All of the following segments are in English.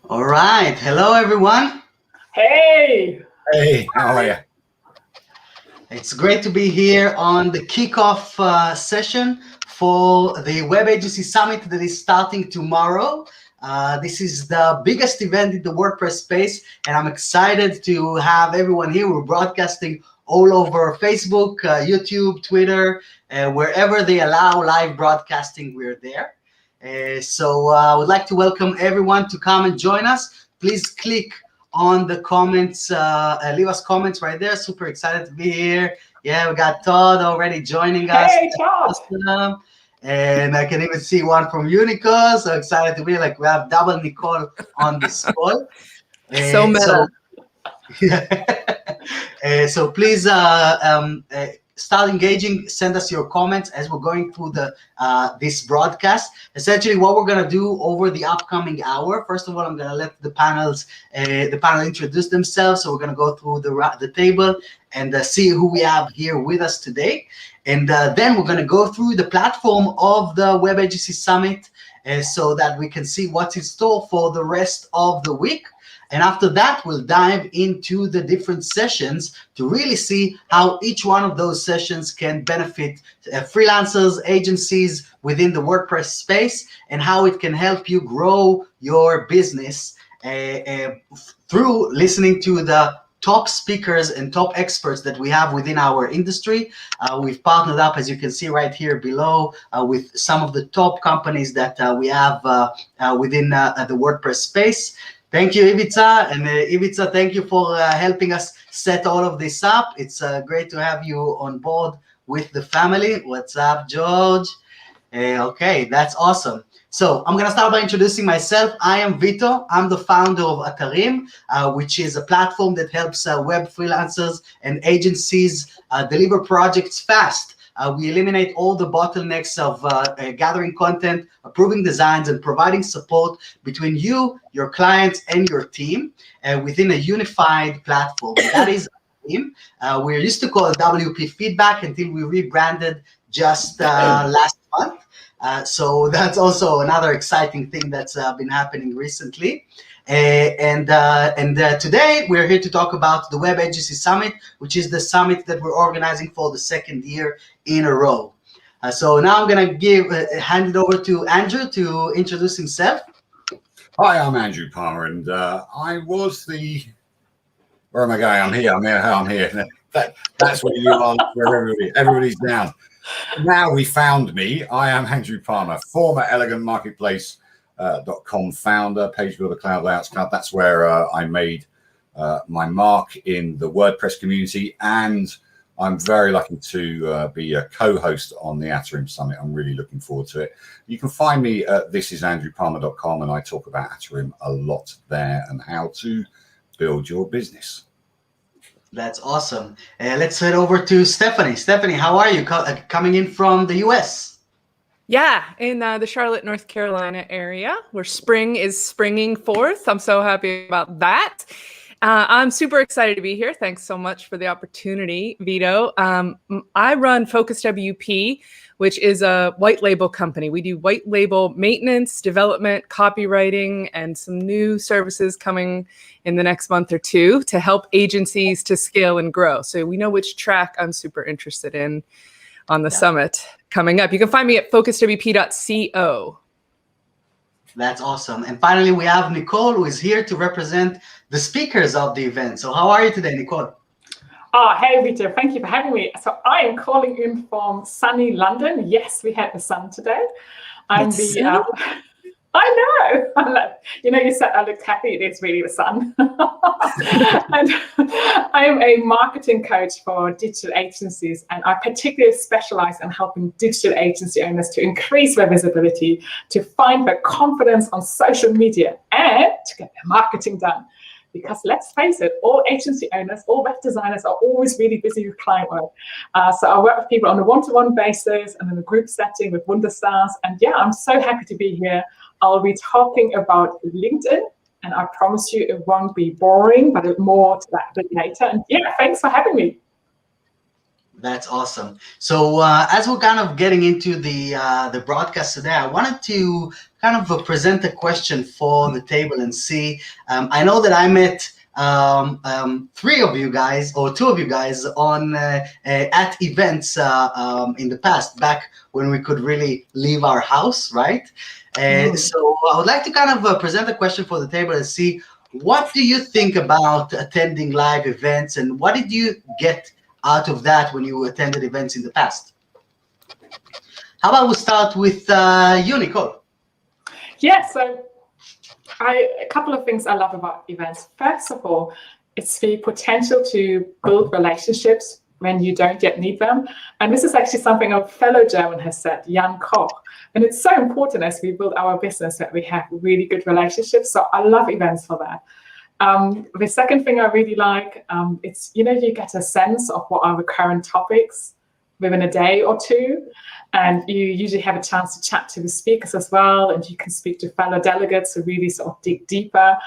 All right. Hello, everyone. Hey! Hey, how are you? It's great to be here on the kickoff session for the Web Agency Summit that is starting tomorrow. This is the biggest event in the WordPress space, and I'm excited to have everyone here. We're broadcasting all over Facebook, YouTube, Twitter, wherever they allow live broadcasting, we're there. So I would like to welcome everyone to come and join us. Please click on the comments, leave us comments right there. Super excited to be here. Yeah, we got Todd already joining us. Hey, Todd! Awesome. And I can even see one from Nicole. So excited to be like we have double Nicole on this call. So meta. So please start engaging. Send us your comments as we're going through the this broadcast. Essentially, what we're gonna do over the upcoming hour. First of all, I'm gonna let the panel introduce themselves. So we're gonna go through the table and see who we have here with us today. And then we're gonna go through the platform of the Web Agency Summit, so that we can see what's in store for the rest of the week. And after that, we'll dive into the different sessions to really see how each one of those sessions can benefit freelancers, agencies within the WordPress space, and how it can help you grow your business through listening to the top speakers and top experts that we have within our industry. We've partnered up, as you can see right here below, with some of the top companies that we have within the WordPress space. Thank you, Ivica. And Ivica, thank you for helping us set all of this up. It's great to have you on board with the family. What's up, George? Okay, that's awesome. So I'm going to start by introducing myself. I am Vito. I'm the founder of Atarim, which is a platform that helps web freelancers and agencies deliver projects fast. We eliminate all the bottlenecks of gathering content, approving designs, and providing support between you, your clients, and your team within a unified platform. That is our team. We used to call it WP Feedback until we rebranded just last month. So that's also another exciting thing that's been happening recently. And today we're here to talk about the Web Agency Summit, which is the summit that we're organizing for the second year in a row. So now I'm going to hand it over to Andrew to introduce himself. Hi, I'm Andrew Palmer, and I was the... Where am I going? I'm here. I'm here. That's where you are. Where everybody's down. Now we found me. I am Andrew Palmer, former Elegant Marketplace .com founder, Page Builder Cloud Layouts Club. That's where I made my mark in the WordPress community, and I'm very lucky to be a co-host on the Atarim Summit. I'm really looking forward to it. You can find me at thisisandrewpalmer.com, and I talk about Atarim a lot there and how to build your business. That's awesome. Let's head over to Stephanie. Stephanie, how are you coming in from the US? Yeah, in the Charlotte, North Carolina area, where spring is springing forth. I'm so happy about that. I'm super excited to be here. Thanks so much for the opportunity, Vito. I run Focus WP, which is a white label company. We do white label maintenance, development, copywriting, and some new services coming in the next month or two to help agencies to scale and grow. So we know which track I'm super interested in on the summit coming up. You can find me at focuswp.co. That's awesome. And finally, we have Nicole, who is here to represent the speakers of the event. So how are you today, Nicole? Hey, Vito, thank you for having me. So I am calling in from sunny London. Yes, we had the sun today. I'm I know. You said I looked happy. It is really the sun. And I am a marketing coach for digital agencies, and I particularly specialize in helping digital agency owners to increase their visibility, to find their confidence on social media, and to get their marketing done. Because let's face it, all agency owners, all web designers are always really busy with client work. So I work with people on a one-to-one basis and in a group setting with Wunderstars. And yeah, I'm so happy to be here. I'll be talking about LinkedIn, and I promise you it won't be boring, but more to that a bit later. And yeah, thanks for having me. That's awesome. So as we're kind of getting into the broadcast today, I wanted to kind of present a question for the table and see. I know that I met three of you guys or two of you guys on at events in the past, back when we could really leave our house, right? So I would like to kind of present a question for the table and see, what do you think about attending live events, and what did you get out of that when you attended events in the past? How about we start with you, Nicole? Yeah, so a couple of things I love about events. First of all, it's the potential to build relationships when you don't yet need them. And this is actually something a fellow German has said, Jan Koch. And it's so important as we build our business that we have really good relationships. So I love events for that. The second thing I really like, it's, you get a sense of what are the current topics within a day or two. And you usually have a chance to chat to the speakers as well. And you can speak to fellow delegates who really sort of dig deeper.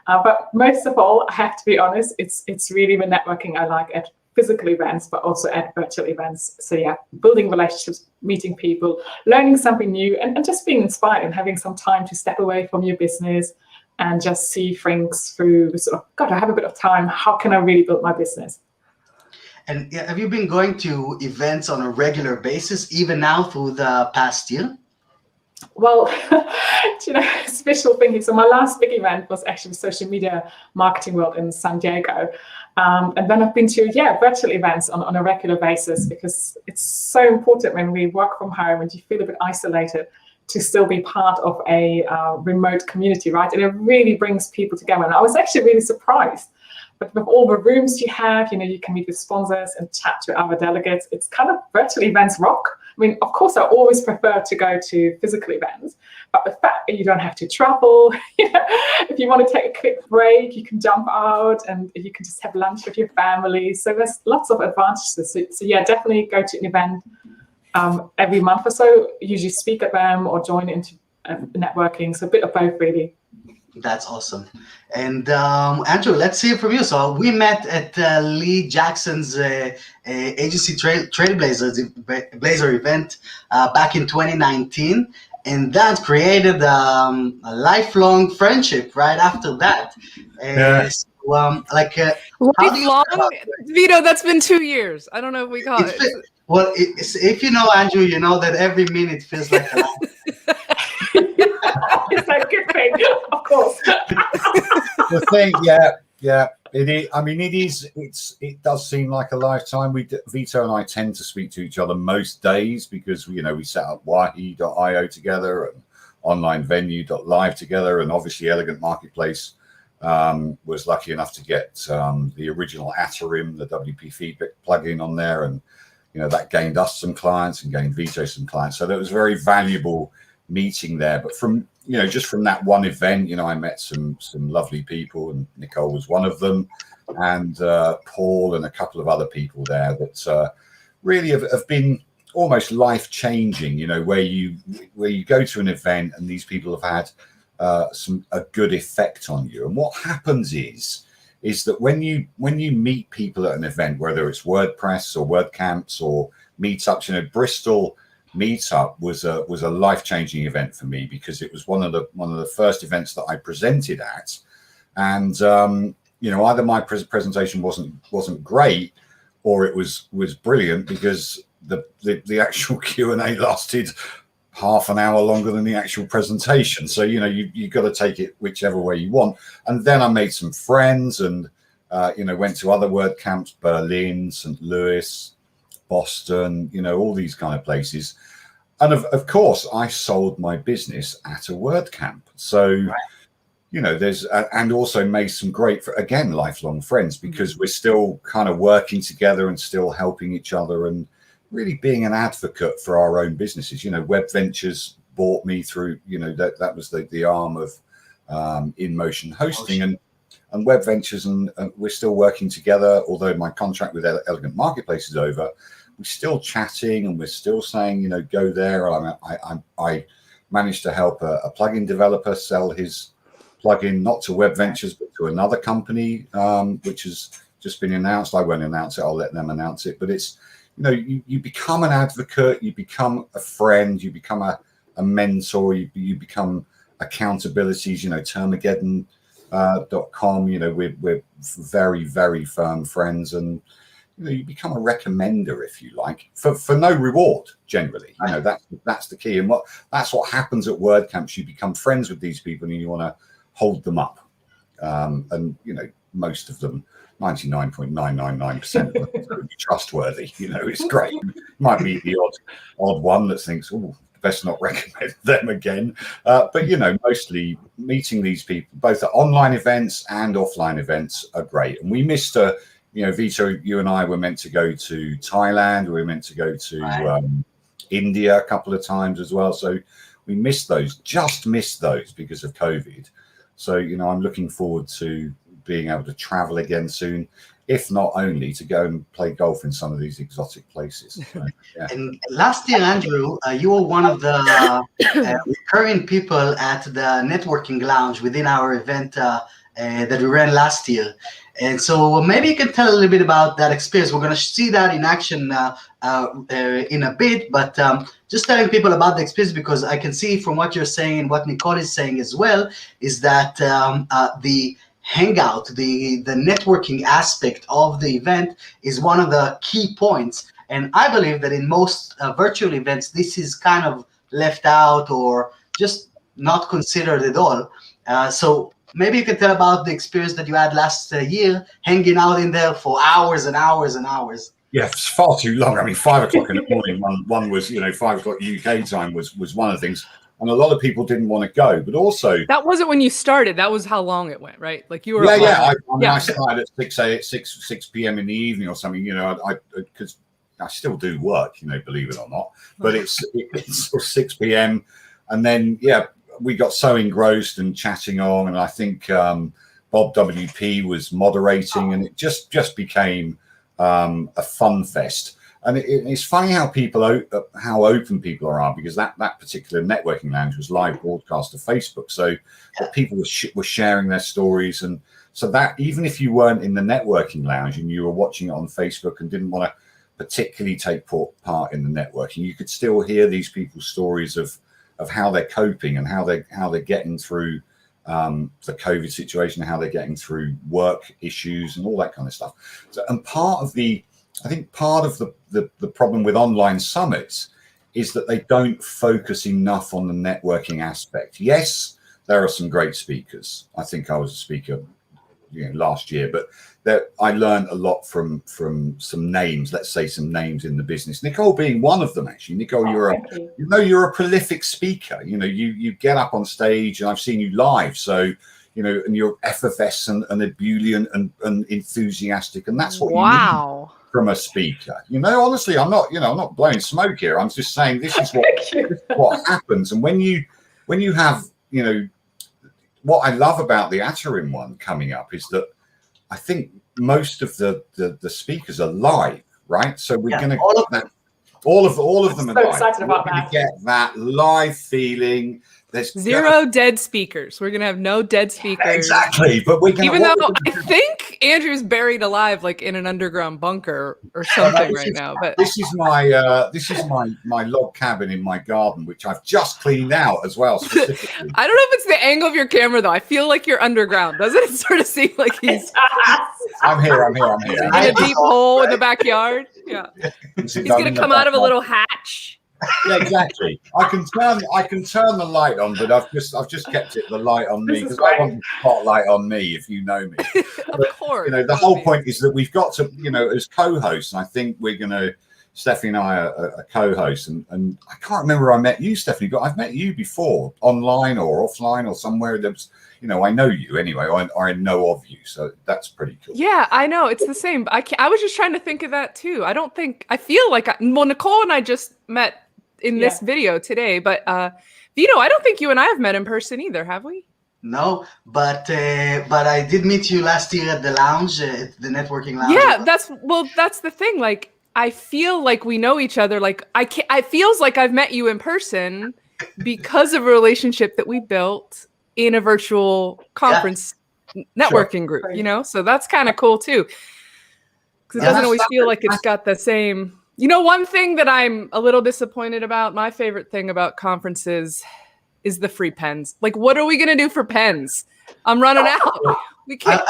But most of all, I have to be honest, it's really the networking I like at physical events, but also at virtual events. So yeah, building relationships, meeting people, learning something new, and just being inspired and having some time to step away from your business and just see things through sort of, God, I have a bit of time. How can I really build my business? And have you been going to events on a regular basis, even now through the past year? Well, special thing here. So my last big event was actually Social Media Marketing World in San Diego. And then I've been to, virtual events on a regular basis, because it's so important when we work from home and you feel a bit isolated to still be part of a remote community, right? And it really brings people together. And I was actually really surprised. But with all the rooms you have, you can meet with sponsors and chat to other delegates. It's kind of virtual events rock. I mean, of course, I always prefer to go to physical events, but the fact that you don't have to travel, if you want to take a quick break, you can jump out and you can just have lunch with your family. So there's lots of advantages. So yeah, definitely go to an event every month or so, usually speak at them or join into networking. So a bit of both, really. That's awesome. And Andrew, let's hear from you. So we met at Lee Jackson's agency Trailblazer event back in 2019, and that created a lifelong friendship right after that. Lifelong, Vito, that's been 2 years. I don't know if we call it. Well, if you know Andrew, you know that every minute feels like a life. It's a good thing, of course. The thing, yeah. It is. I mean, it does seem like a lifetime. Vito and I tend to speak to each other most days because we set up Wahi.io together and onlinevenue.live together, and obviously Elegant Marketplace was lucky enough to get the original Atarim, the WP feedback plugin on there, and that gained us some clients and gained Vito some clients. So that was very valuable meeting there. But from just from that one event, I met some lovely people, and Nicole was one of them, and Paul and a couple of other people there that really have been almost life changing. Where you go to an event and these people have had a good effect on you. And what happens is that when you meet people at an event, whether it's WordPress or WordCamps or meetups, Bristol Meetup was a life-changing event for me, because it was one of the first events that I presented at, and either my presentation wasn't great or it was brilliant, because the actual Q&A lasted half an hour longer than the actual presentation. So you got to take it whichever way you want. And then I made some friends and went to other WordCamps, Berlin, St. Louis, Boston, all these kind of places. And of course, I sold my business at a WordCamp. So, right. There's, and also made some great, again, lifelong friends, because we're still kind of working together and still helping each other and really being an advocate for our own businesses. Web Ventures bought me through, that was the arm of InMotion Hosting, and Web Ventures, and we're still working together. Although my contract with Elegant Marketplace is over, we're still chatting and we're still saying, go there. I managed to help a plugin developer sell his plugin, not to Web Ventures, but to another company, which has just been announced. I won't announce it. I'll let them announce it. But it's, you become an advocate, you become a friend, you become a mentor, you become accountabilities, termageddon.com, we're very, very firm friends, and you become a recommender, if you like, for no reward generally. That's the key, and that's what happens at WordCamps. You become friends with these people and you want to hold them up, and most of them, 99.999% of them are trustworthy. It's great. Might be the odd one that thinks, oh, best not recommend them again, but mostly meeting these people both at online events and offline events are great. And we missed Vito, you and I were meant to go to Thailand, we were meant to go to India a couple of times as well, so we missed those because of COVID. So I'm looking forward to being able to travel again soon, if not only to go and play golf in some of these exotic places. So, yeah. And last year, Andrew, you were one of the recurring people at the networking lounge within our event that we ran last year. And so maybe you can tell a little bit about that experience. We're going to see that in action in a bit, but just telling people about the experience, because I can see from what you're saying, what Nicole is saying as well, is that the hangout, the networking aspect of the event is one of the key points. And I believe that in most virtual events, this is kind of left out or just not considered at all. So maybe you can tell about the experience that you had last year, hanging out in there for hours and hours and hours. Yeah, it's far too long. I mean, 5 o'clock in the morning, one was, 5 o'clock UK time was one of the things. And a lot of people didn't want to go, but also that wasn't when you started. That was how long it went, right? Like you were. I started at 6 p.m. in the evening or something. Because I still do work, believe it or not. But it's 6 p.m. and then we got so engrossed and chatting on, and I think Bob WP was moderating, and it just became a fun fest. And it's funny how how open people are, because that particular networking lounge was live broadcast to Facebook, so people were sharing their stories, and so that even if you weren't in the networking lounge and you were watching it on Facebook and didn't want to particularly take part in the networking, you could still hear these people's stories of how they're coping and how they're getting through the COVID situation, how they're getting through work issues and all that kind of stuff. So, and I think part of the problem with online summits is that they don't focus enough on the networking aspect. Yes, there are some great speakers. I think I was a speaker last year, but I learned a lot from some names, let's say some names in the business. Nicole being one of them, actually. Nicole, you're a prolific speaker. You get up on stage, and I've seen you live. So, and you're effervescent and ebullient and enthusiastic, and that's what you need from a speaker. Honestly, I'm not blowing smoke here. I'm just saying this is what happens. And when you have, what I love about the Atarim one coming up is that I think most of the speakers are live, right? So we're going to all of them are live. Excited about that. Get that live feeling. There's zero dead speakers. We're gonna have no dead speakers. Exactly, but even though I think Andrew's buried alive, like in an underground bunker or something now. But this is my log cabin in my garden, which I've just cleaned out as well. Specifically, I don't know if it's the angle of your camera though. I feel like you're underground. Doesn't it sort of seem like he's? I'm here. In a deep hole in the backyard. Yeah, he's gonna come out of a little hatch. Yeah, exactly. I can turn the light on, but I've just kept the light on me because I want the spotlight on me, if you know me. Of course. The whole point is that we've got to, as co-hosts, and I think we're gonna, Stephanie and I are co-hosts, and I can't remember where I met you, Stephanie, but I've met you before, online or offline or somewhere. There's, I know you anyway, or I know of you, so that's pretty cool. Yeah, I know, it's the same. I was just trying to think of that too. I feel like Nicole and I just met in this video today, but Vito, I don't think you and I have met in person either, have we? No, but I did meet you last year at the lounge, at the networking lounge. Yeah, that's the thing. Like, I feel like we know each other. Like, I feels like I've met you in person because of a relationship that we built in a virtual conference networking group. So that's kind of cool too, because it doesn't always feel like it's got the same You know, one thing that I'm a little disappointed about, my favorite thing about conferences is the free pens. Like, what are we going to do for pens? I'm running out. We can't.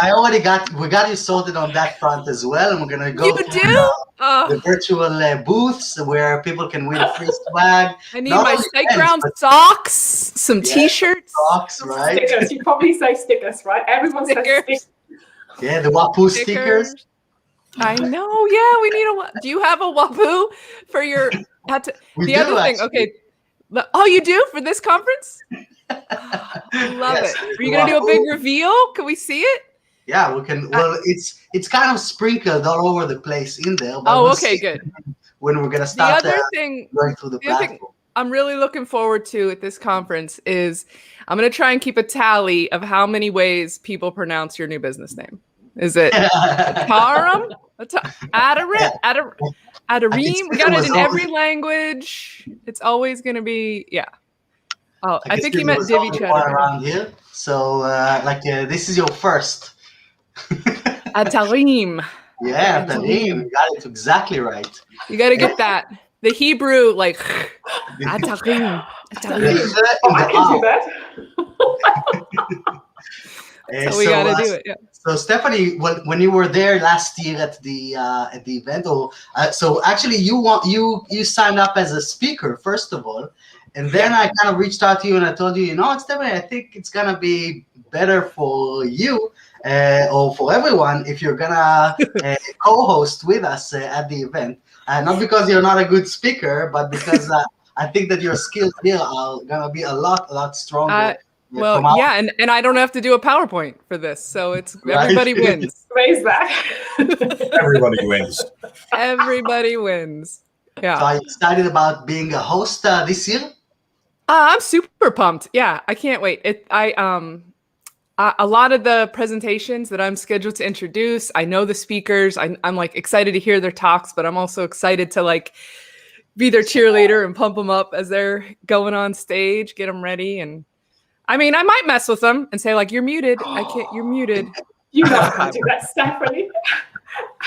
We got you sorted on that front as well. And we're going to go You through do? the virtual booths where people can win free swag. I need Not my only stake pens, round but socks, some t-shirts. socks, right? Stickers. You probably say stickers, right? Everyone says stickers. Yeah, the Wapoo stickers. I know. Yeah, we need a. Do you have a Wapoo for your? We the do, other thing. actually. Okay. Oh, you do for this conference? I love Yes, it. Are you gonna do a big reveal? Can we see it? Yeah, we can. Well, it's kind of sprinkled all over the place in there. But Oh, we'll okay, see good. when we're gonna The start other thing. going through the the other platform. thing I'm really looking forward to at this conference is I'm going to try and keep a tally of how many ways people pronounce your new business name. Is it Tarum? Adarim? We got it in every language. It's always going to be, yeah. Oh, I think you meant Divi Cheddar. Around here. So, this is your first. Atarim. Yeah, Tarim, you got it exactly right. You got to get that. The Hebrew, like, Atarim. Atarim. I can do that. So we got to do it, yeah. So Stephanie, when you were there last year at the event, so actually you signed up as a speaker first of all, and then I kind of reached out to you and I told you, Stephanie, I think it's gonna be better for you or for everyone if you're gonna co-host with us at the event, not because you're not a good speaker, but because I think that your skills here are gonna be a lot stronger. Well, yeah, and I don't have to do a PowerPoint for this, so it's everybody wins. Raise that. Everybody wins. Everybody wins. Yeah. So are you excited about being a host this year? I'm super pumped. Yeah, I can't wait. A lot of the presentations that I'm scheduled to introduce, I know the speakers. I'm like excited to hear their talks, but I'm also excited to like be their cheerleader and pump them up as they're going on stage, get them ready. And I mean, I might mess with them and say like, "You're muted. I can't. You're muted." You know how to do that, Stephanie.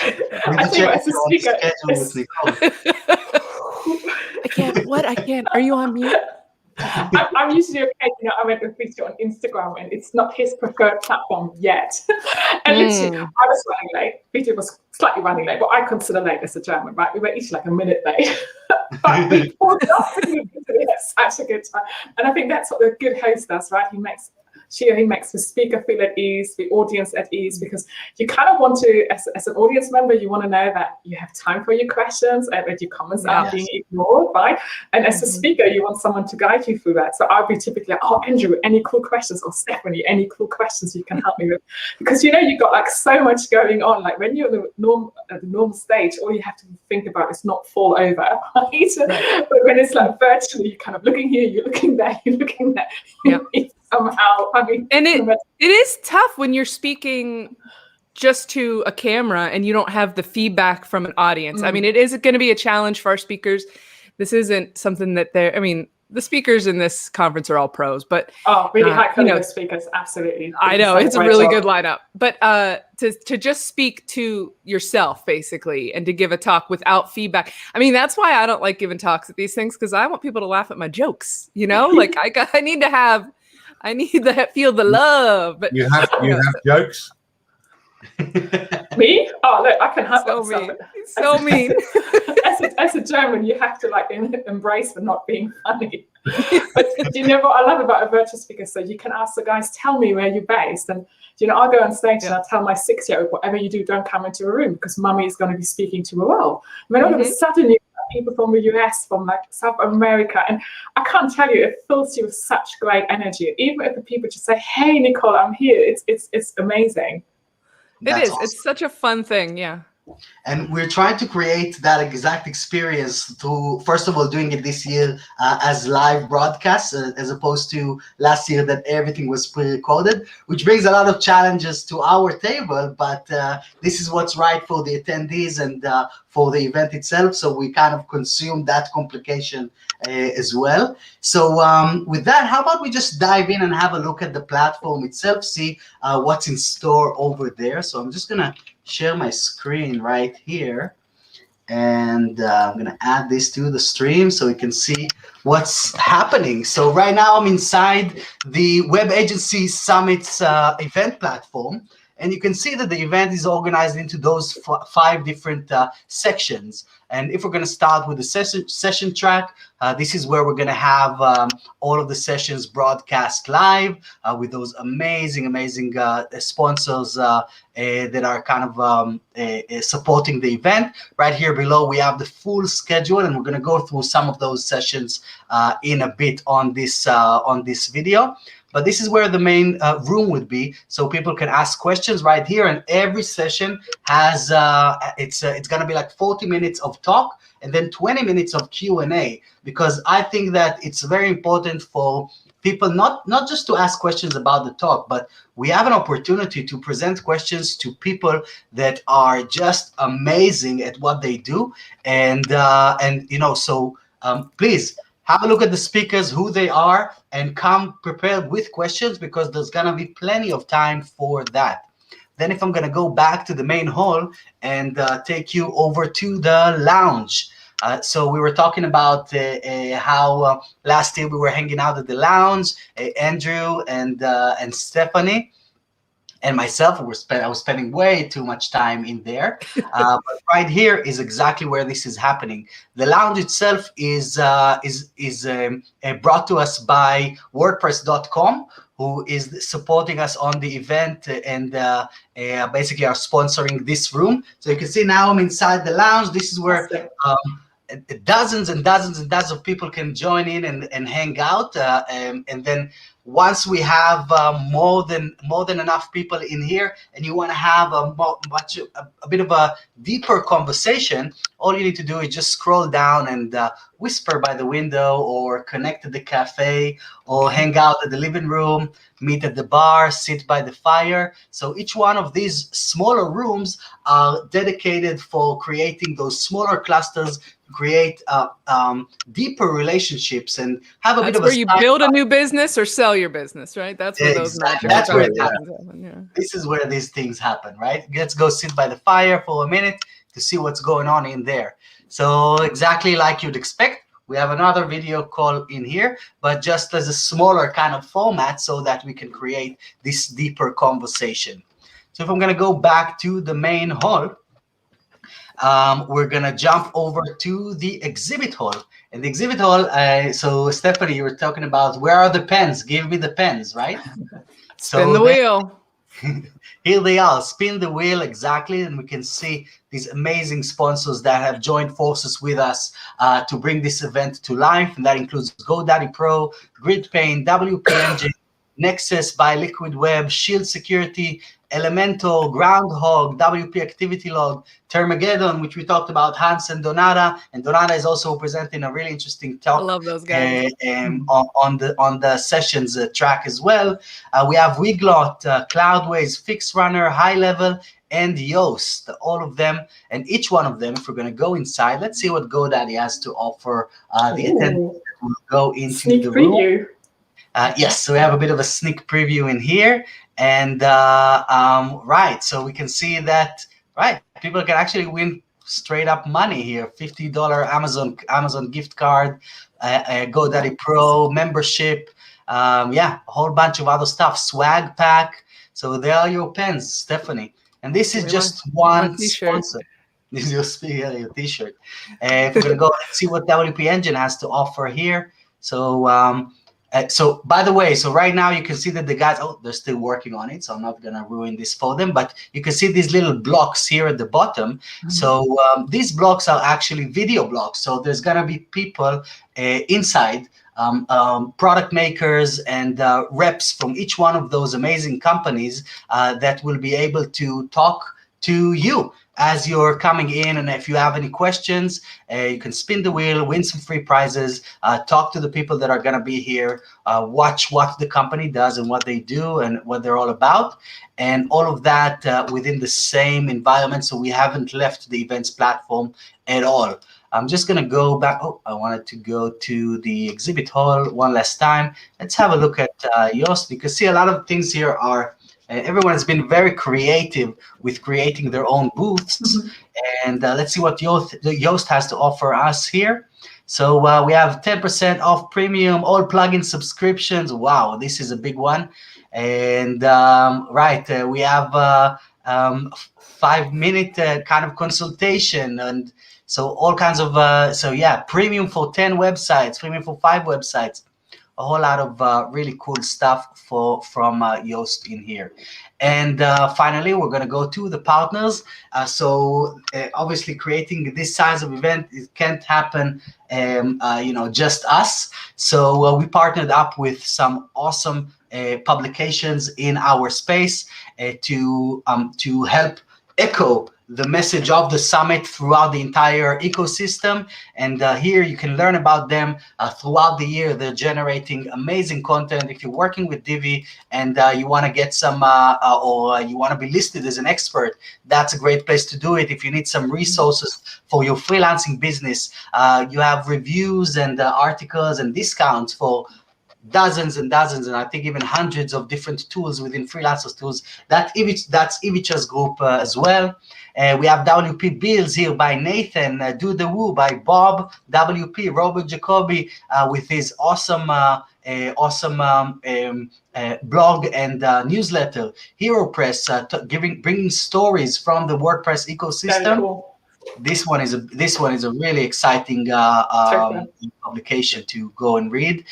I think as a speaker, I can't. What? I can't. Are you on mute? I'm usually okay. I went with Vito on Instagram, and it's not his preferred platform yet. And literally, I was running late. Vito was slightly running late, but I consider late as a German, right? We were each like a minute late. But we pulled it off and we had such a good time. And I think that's what a good host does, right? He makes the speaker feel at ease, the audience at ease, because you kind of want to, as an audience member, you want to know that you have time for your questions and that your comments aren't being ignored, right? And as a speaker, you want someone to guide you through that. So I'll be typically like, "Oh, Andrew, any cool questions?" Or "Stephanie, any cool questions you can help me with?" Because you've got like so much going on. Like when you're at the normal stage, all you have to think about is not fall over, right? But when it's like virtually, you're kind of looking here, you're looking there, you're looking there. Yeah. Somehow, I mean, and it is tough when you're speaking just to a camera and you don't have the feedback from an audience. I mean, it is going to be a challenge for our speakers. This isn't something that the speakers in this conference are all pros, but really high caliber speakers, absolutely. I know it's a really good lineup, but to just speak to yourself basically and to give a talk without feedback. I mean, that's why I don't like giving talks at these things, because I want people to laugh at my jokes. Like I need to feel the love. But you have jokes. Me? Oh, look, I can help myself. So mean. As a German, you have to like embrace the not being funny. But do you know what I love about a virtual speaker? So you can ask the guys, "Tell me where you're based," and I'll go on stage and I'll tell my 6-year-old, "Whatever you do, don't come into a room because Mummy is going to be speaking to a world." And then all of a sudden, you have people from the US, from like South America, and I can't tell you, it fills you with such great energy. Even if the people just say, "Hey, Nicole, I'm here," it's amazing. That's awesome. It's such a fun thing, yeah. And we're trying to create that exact experience through, first of all, doing it this year as live broadcasts, as opposed to last year that everything was pre-recorded, which brings a lot of challenges to our table. But this is what's right for the attendees and for the event itself. So we kind of consume that complication as well. So with that, how about we just dive in and have a look at the platform itself, see what's in store over there. So I'm just going to share my screen right here. And I'm going to add this to the stream so we can see what's happening. So right now I'm inside the Web Agency Summit's event platform. And you can see that the event is organized into those 5 different sections. And if we're going to start with the session track, this is where we're going to have all of the sessions broadcast live with those amazing sponsors that are kind of supporting the event. Right here below, we have the full schedule, and we're going to go through some of those sessions in a bit on this video. But this is where the main room would be, so people can ask questions right here. And every session has it's going to be like 40 minutes of talk and then 20 minutes of Q&A, because I think that it's very important for people not just to ask questions about the talk, but we have an opportunity to present questions to people that are just amazing at what they do. And you know, so please have a look at the speakers, who they are, and come prepared with questions, because there's going to be plenty of time for that. Then if I'm going to go back to the main hall and take you over to the lounge. So we were talking about how last year we were hanging out at the lounge, Andrew and Stephanie and myself. I was spending way too much time in there. But right here is exactly where this is happening. The lounge itself is brought to us by WordPress.com, who is supporting us on the event and basically are sponsoring this room. So you can see now I'm inside the lounge. This is where dozens and dozens and dozens of people can join in and hang out. And then once we have more than enough people in here, and you want to have a bit of a deeper conversation, all you need to do is just scroll down and whisper by the window, or connect to the cafe, or hang out at the living room, meet at the bar, sit by the fire. So each one of these smaller rooms are dedicated for creating those smaller clusters, create deeper relationships, and have a bit of where you build a new business or sell your business, right? That's where those magic. That's where it happens. Yeah. This is where these things happen, right? Let's go sit by the fire for a minute to see what's going on in there. So exactly like you'd expect, we have another video call in here, but just as a smaller kind of format, so that we can create this deeper conversation. So if I'm going to go back to the main hall, we're going to jump over to the exhibit hall. And the exhibit hall, so Stephanie, you were talking about, where are the pens? Give me the pens, right? Spin the wheel. Here they are. Spin the wheel, exactly. And we can see these amazing sponsors that have joined forces with us to bring this event to life. And that includes GoDaddy Pro, GridPane, WP Engine, Nexus by Liquid Web, Shield Security, Elementor, Groundhog, WP Activity Log, Termageddon, which we talked about, Hans and Donata. And Donata is also presenting a really interesting talk. I love those guys. On the sessions track as well. We have Wiglot, Cloudways, FixRunner, High Level, and Yoast, all of them. And each one of them, if we're going to go inside, let's see what GoDaddy has to offer the attendees that will go into the room. Yes, so we have a bit of a sneak preview in here. And right, so we can see that, right, people can actually win straight up money here. $50 Amazon gift card, GoDaddy Pro membership, yeah, a whole bunch of other stuff, swag pack. So there are your pens, Stephanie. And this is just one sponsor. This is your t-shirt. If we're going to go and see what WP Engine has to offer here. So so by the way, so right now you can see that the guys, they're still working on it, so I'm not gonna ruin this for them, but you can see these little blocks here at the bottom. Mm-hmm. So these blocks are actually video blocks. So there's gonna be people inside, product makers and reps from each one of those amazing companies that will be able to talk to you as you're coming in. And if you have any questions, you can spin the wheel, win some free prizes, talk to the people that are going to be here, watch what the company does and what they do and what they're all about, and all of that within the same environment. So we haven't left the events platform at all. I'm just going to go back. I wanted to go to the exhibit hall one last time. Let's have a look at Yoast, because see, a lot of things here are Everyone has been very creative with creating their own booths. And let's see what Yoast has to offer us here. So we have 10% off premium, all plugin subscriptions. Wow, this is a big one. And we have 5-minute kind of consultation, and so all kinds of premium for 10 websites, premium for 5 websites, a whole lot of really cool stuff from Yoast in here. And finally, we're going to go to the partners. Obviously, creating this size of event, it can't happen, just us. So we partnered up with some awesome publications in our space to help echo the message of the summit throughout the entire ecosystem. And here you can learn about them throughout the year. They're generating amazing content. If you're working with Divi and you want to get some, or you want to be listed as an expert, that's a great place to do it. If you need some resources for your freelancing business, you have reviews and articles and discounts for dozens and dozens, and I think even hundreds of different tools within freelancers tools. That's Ivica's group as well. We have WP Bills here by Nathan, Do the Woo by Bob, WP Robert Jacoby with his awesome blog and newsletter, Hero Press, bringing stories from the WordPress ecosystem. Very cool. This one is a really exciting publication to go and read.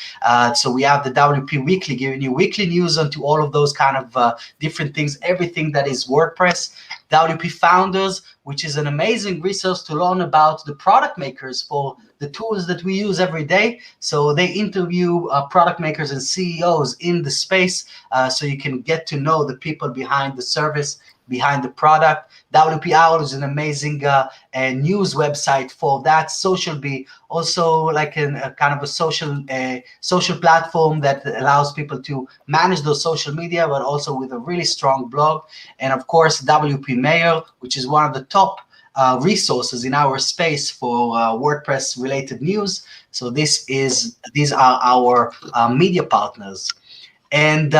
So we have the WP Weekly, giving you weekly news onto all of those kind of different things, everything that is WordPress. WP Founders, which is an amazing resource to learn about the product makers for the tools that we use every day. So they interview product makers and CEOs in the space, so you can get to know the people behind the service, behind the product. WP Owl is an amazing news website for that. SocialBee, also like a kind of a social platform that allows people to manage their social media, but also with a really strong blog. And of course, WP Mayor, which is one of the top resources in our space for WordPress related news. So these are our media partners. And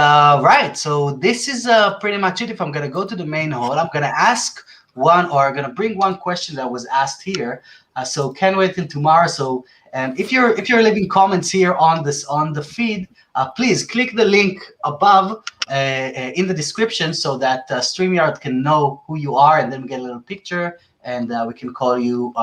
so this is pretty much it. If I'm going to go to the main hall, I'm going to ask I'm going to bring one question that was asked here. So can't wait till tomorrow. So if you're leaving comments here on the feed, please click the link above in the description so that StreamYard can know who you are, and then we get a little picture, and we can call you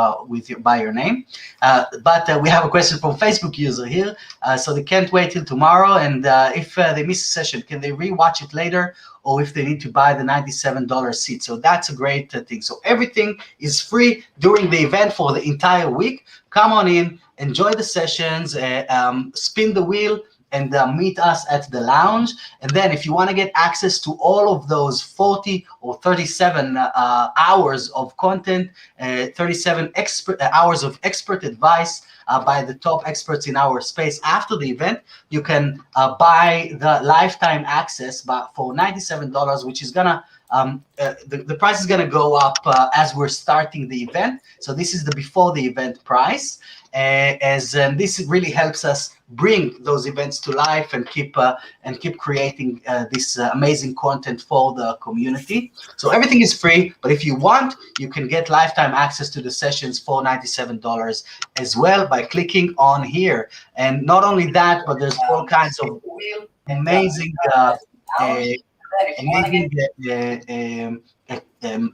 by your name. But we have a question from Facebook user here. So they can't wait till tomorrow, and if they miss a session, can they rewatch it later, or if they need to buy the $97 seat? So that's a great thing. So everything is free during the event for the entire week. Come on in, enjoy the sessions, spin the wheel, and meet us at the lounge. And then if you want to get access to all of those 40 or 37 hours of content, 37 hours of expert advice by the top experts in our space after the event, you can buy the lifetime access for $97, which is gonna the price is gonna go up as we're starting the event. So this is the before the event price, as this really helps us bring those events to life and keep creating this amazing content for the community. So everything is free, but if you want, you can get lifetime access to the sessions for $97 as well by clicking on here. And not only that, but there's all kinds of amazing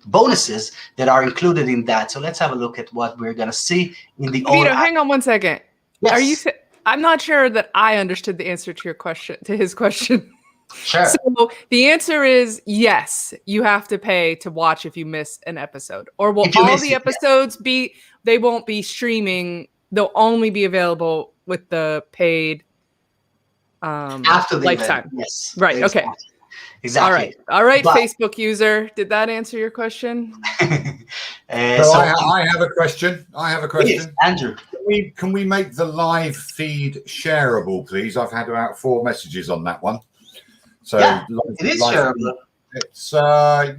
bonuses that are included in that. So let's have a look at what we're gonna see in the Vito, hang on one second. Yes. I'm not sure that I understood the answer to your question, to his question. Sure. So the answer is yes, you have to pay to watch if you miss an episode. Or will all the episodes be, they won't be streaming, they'll only be available with the paid after the lifetime. Event. Yes. Right, exactly. okay. Exactly. All right, but, Facebook user, did that answer your question? I have a question. Please, Andrew. Can we make the live feed shareable, please? I've had about 4 messages on that one. So yeah, it is shareable. It's but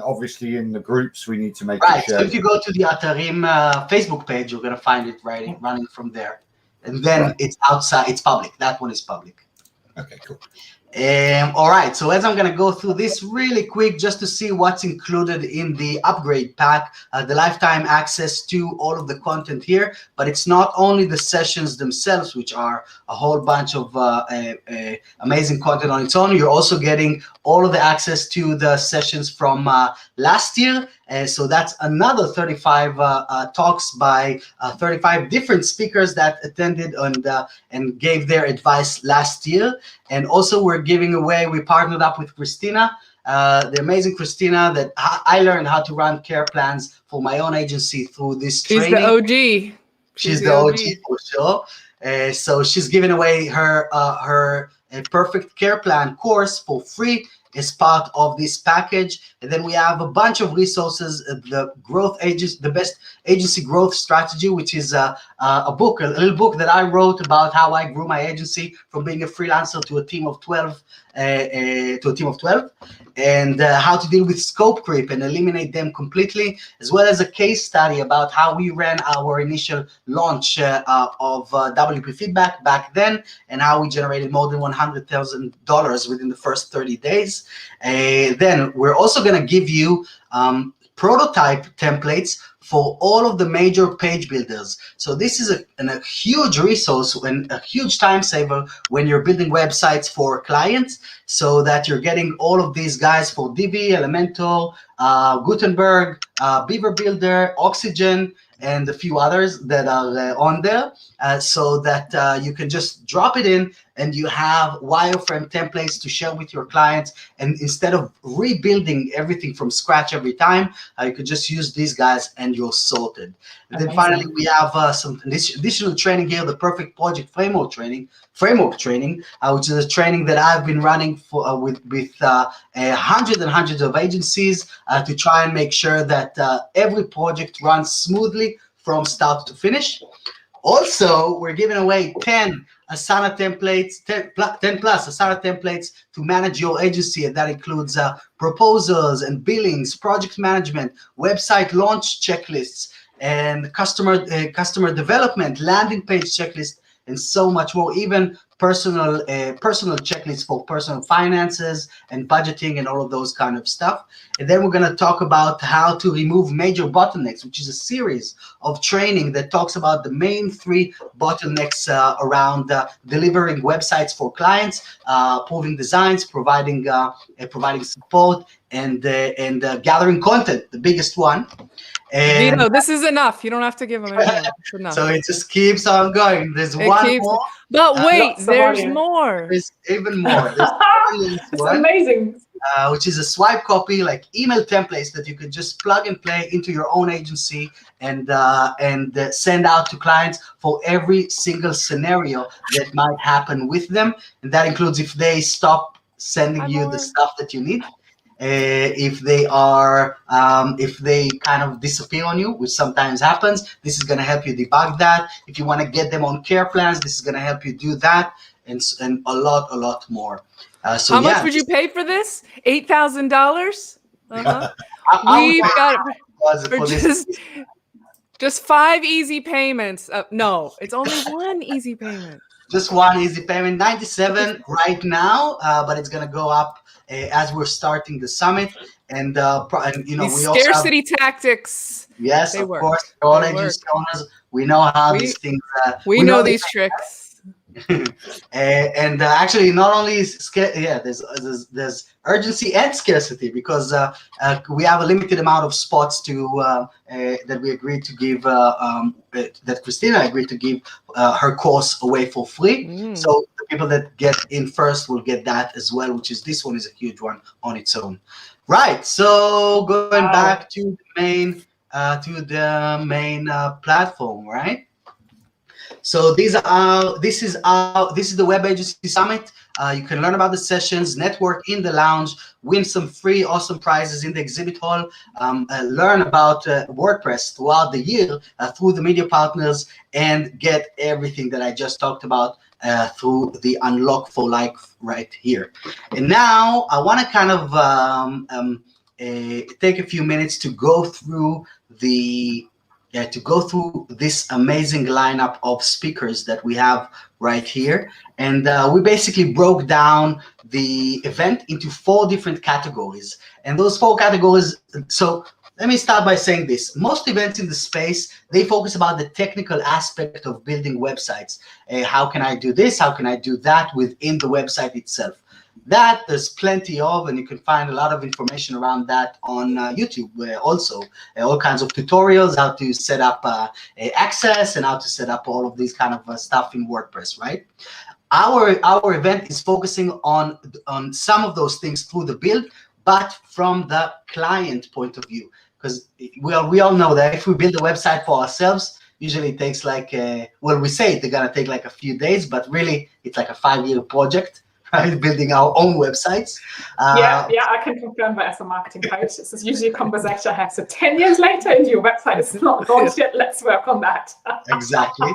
obviously in the groups we need to make it shareable. So shareable. if you go to the Atarim Facebook page, you're gonna find it running from there, and then it's outside. It's public. That one is public. Okay, cool. All right, so as I'm going to go through this really quick just to see what's included in the upgrade pack, the lifetime access to all of the content here, but it's not only the sessions themselves, which are a whole bunch of amazing content on its own. You're also getting all of the access to the sessions from last year. So that's another 35 talks by 35 different speakers that attended and gave their advice last year. And also we're giving away, we partnered up with Christina, the amazing Christina, that I learned how to run care plans for my own agency through this She's training. the OG. She's the OG for sure. So she's giving away her perfect care plan course for free as part of this package. And then we have a bunch of resources, the growth agents, the best agency growth strategy, which is a book, a little book that I wrote about how I grew my agency from being a freelancer to a team of 12, and how to deal with scope creep and eliminate them completely, as well as a case study about how we ran our initial launch of WP Feedback back then, and how we generated more than $100,000 within the first 30 days. Then we're also going to give you prototype templates for all of the major page builders. So this is a huge resource and a huge time saver when you're building websites for clients, so that you're getting all of these guys for Divi, Elementor, Gutenberg, Beaver Builder, Oxygen, and a few others that are on there, so that you can just drop it in and you have wireframe templates to share with your clients. And instead of rebuilding everything from scratch every time, you could just use these guys and you're sorted. And then finally, we have some additional training here, the Perfect Project Framework training, which is a training that I've been running for with hundreds and hundreds of agencies to try and make sure that every project runs smoothly from start to finish. Also, we're giving away 10 Asana templates, 10 plus Asana templates to manage your agency, and that includes proposals and billings, project management, website launch checklists, and customer development, landing page checklist, and so much more. Even personal checklists for personal finances and budgeting and all of those kind of stuff. And then we're going to talk about how to remove major bottlenecks, which is a series of training that talks about the main 3 bottlenecks around delivering websites for clients, proving designs, providing support, and gathering content, the biggest one. And Vito, this is enough. You don't have to give them anymore. It's enough. So it just keeps on going. There's one more. But wait, there's more. more. There's even more. There's It's amazing. which is a swipe copy, like email templates that you could just plug and play into your own agency and send out to clients for every single scenario that might happen with them. And that includes if they stop sending you the stuff that you need. If they kind of disappear on you, which sometimes happens, this is going to help you debug that. If you want to get them on care plans, this is going to help you do that, and a lot more. So how much would you pay for this? $8,000? We've got it for just 5 easy payments. No, it's only 1 easy payment. Just 1 easy payment, $97 right now, but it's going to go up as we're starting the summit, and you know, these we also scarcity tactics. Yes, they of work. course, all agency owners, we know how these things. We know these tricks. And actually, not only there's urgency and scarcity, because we have a limited amount of spots to that we agreed to give, that Christina agreed to give her course away for free. So the people that get in first will get that as well, which is, this one is a huge one on its own. Right. So going back to the main platform, right? So this is the Web Agency Summit. You can learn about the sessions, network in the lounge, win some free awesome prizes in the exhibit hall, learn about WordPress throughout the year through the media partners, and get everything that I just talked about through the Unlock for Life right here. And now I want to kind of take a few minutes to go through the to go through this amazing lineup of speakers that we have right here. And we basically broke down the event into 4 different categories. And those 4 categories, so let me start by saying this. Most events in the space, they focus about the technical aspect of building websites. How can I do this? How can I do that within the website itself? That there's plenty of, and you can find a lot of information around that on YouTube. Also, all kinds of tutorials, how to set up access and how to set up all of these kind of stuff in WordPress, right? Our event is focusing on some of those things through the build, but from the client point of view. Because we all know that if we build a website for ourselves, usually it takes like, well, we say they're gonna take like a few days, but really it's like a 5-year project, right? Building our own websites. Yeah, I can confirm that as a marketing coach. This is usually a conversation I have. So 10 years later, and your website is not launched yet. Let's work on that. Exactly.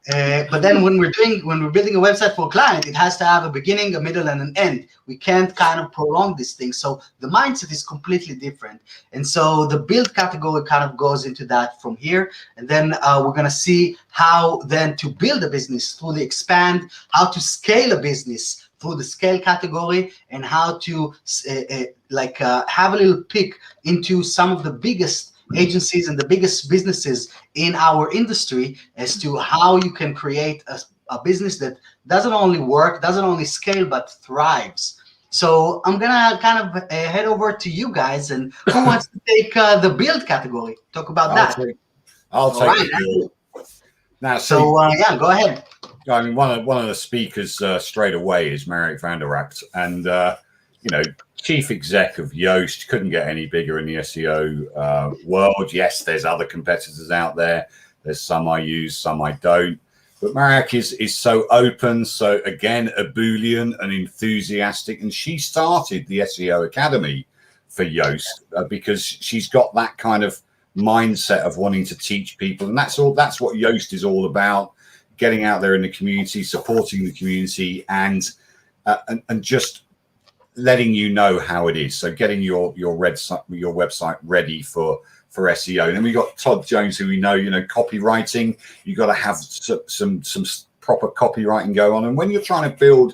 But then when we're building a website for a client, it has to have a beginning, a middle, and an end. We can't kind of prolong this thing. So the mindset is completely different. And so the build category kind of goes into that from here. And then we're going to see how then to build a business through the expand, how to scale a business through the scale category, and how to have a little peek into some of the biggest agencies and the biggest businesses in our industry as to how you can create a business that doesn't only work, doesn't only scale, but thrives. So I'm gonna kind of head over to you guys, and who wants to take the build category? Talk about that. I'll take the build. Now, so yeah, go ahead. I mean, one of the speakers straight away is Marek van der Rapt, and chief exec of Yoast. Couldn't get any bigger in the SEO world. Yes, there's other competitors out there. There's some I use, some I don't. But Marek is so open, so again, ebullient and enthusiastic, and she started the SEO Academy for Yoast because she's got that kind of mindset of wanting to teach people, and that's what Yoast is all about. Getting out there in the community, supporting the community, and just letting you know how it is. So getting your website ready for SEO. And then we got Todd Jones, who we know, copywriting. You got to have some proper copywriting go on. And when you're trying to build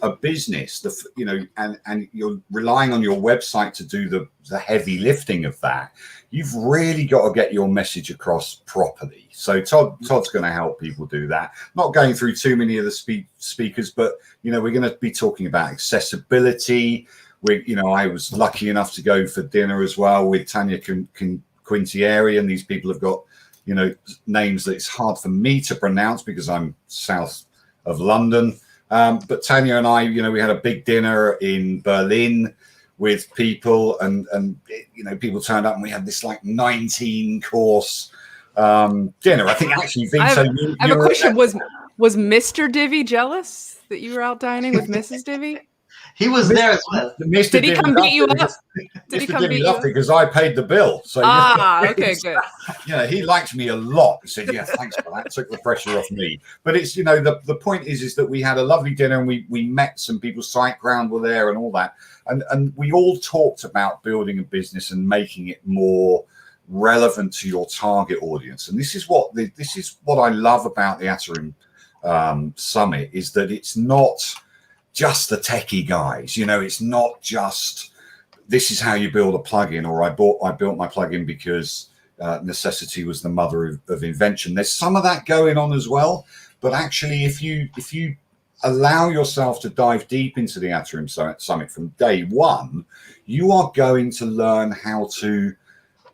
a business, and you're relying on your website to do the heavy lifting of that, you've really got to get your message across properly. So Todd's going to help people do that. Not going through too many of the speakers, but we're going to be talking about accessibility. I was lucky enough to go for dinner as well with Tanya Quintieri, and these people have got names that it's hard for me to pronounce because I'm south of London. But Tanya and I, we had a big dinner in Berlin with people, and people turned up, and we had this like 19-course dinner. I think actually, Vito, I have a question. Was Mr. Divvy jealous that you were out dining with Mrs. Divvy? He was there as well. Did he come beat you up? Did he come beat you up? Because I paid the bill. So okay, good. He liked me a lot. He said, "Yeah, thanks for that." Took the pressure off me. But it's the point is that we had a lovely dinner, and we met some people. SiteGround were there and all that, and we all talked about building a business and making it more relevant to your target audience. And this is what I love about the Aterim Summit, is that it's not just the techie guys. It's not just this is how you build a plugin, or I built my plugin because necessity was the mother of invention. There's some of that going on as well, but actually, if you allow yourself to dive deep into the Aterim Summit from day one, you are going to learn how to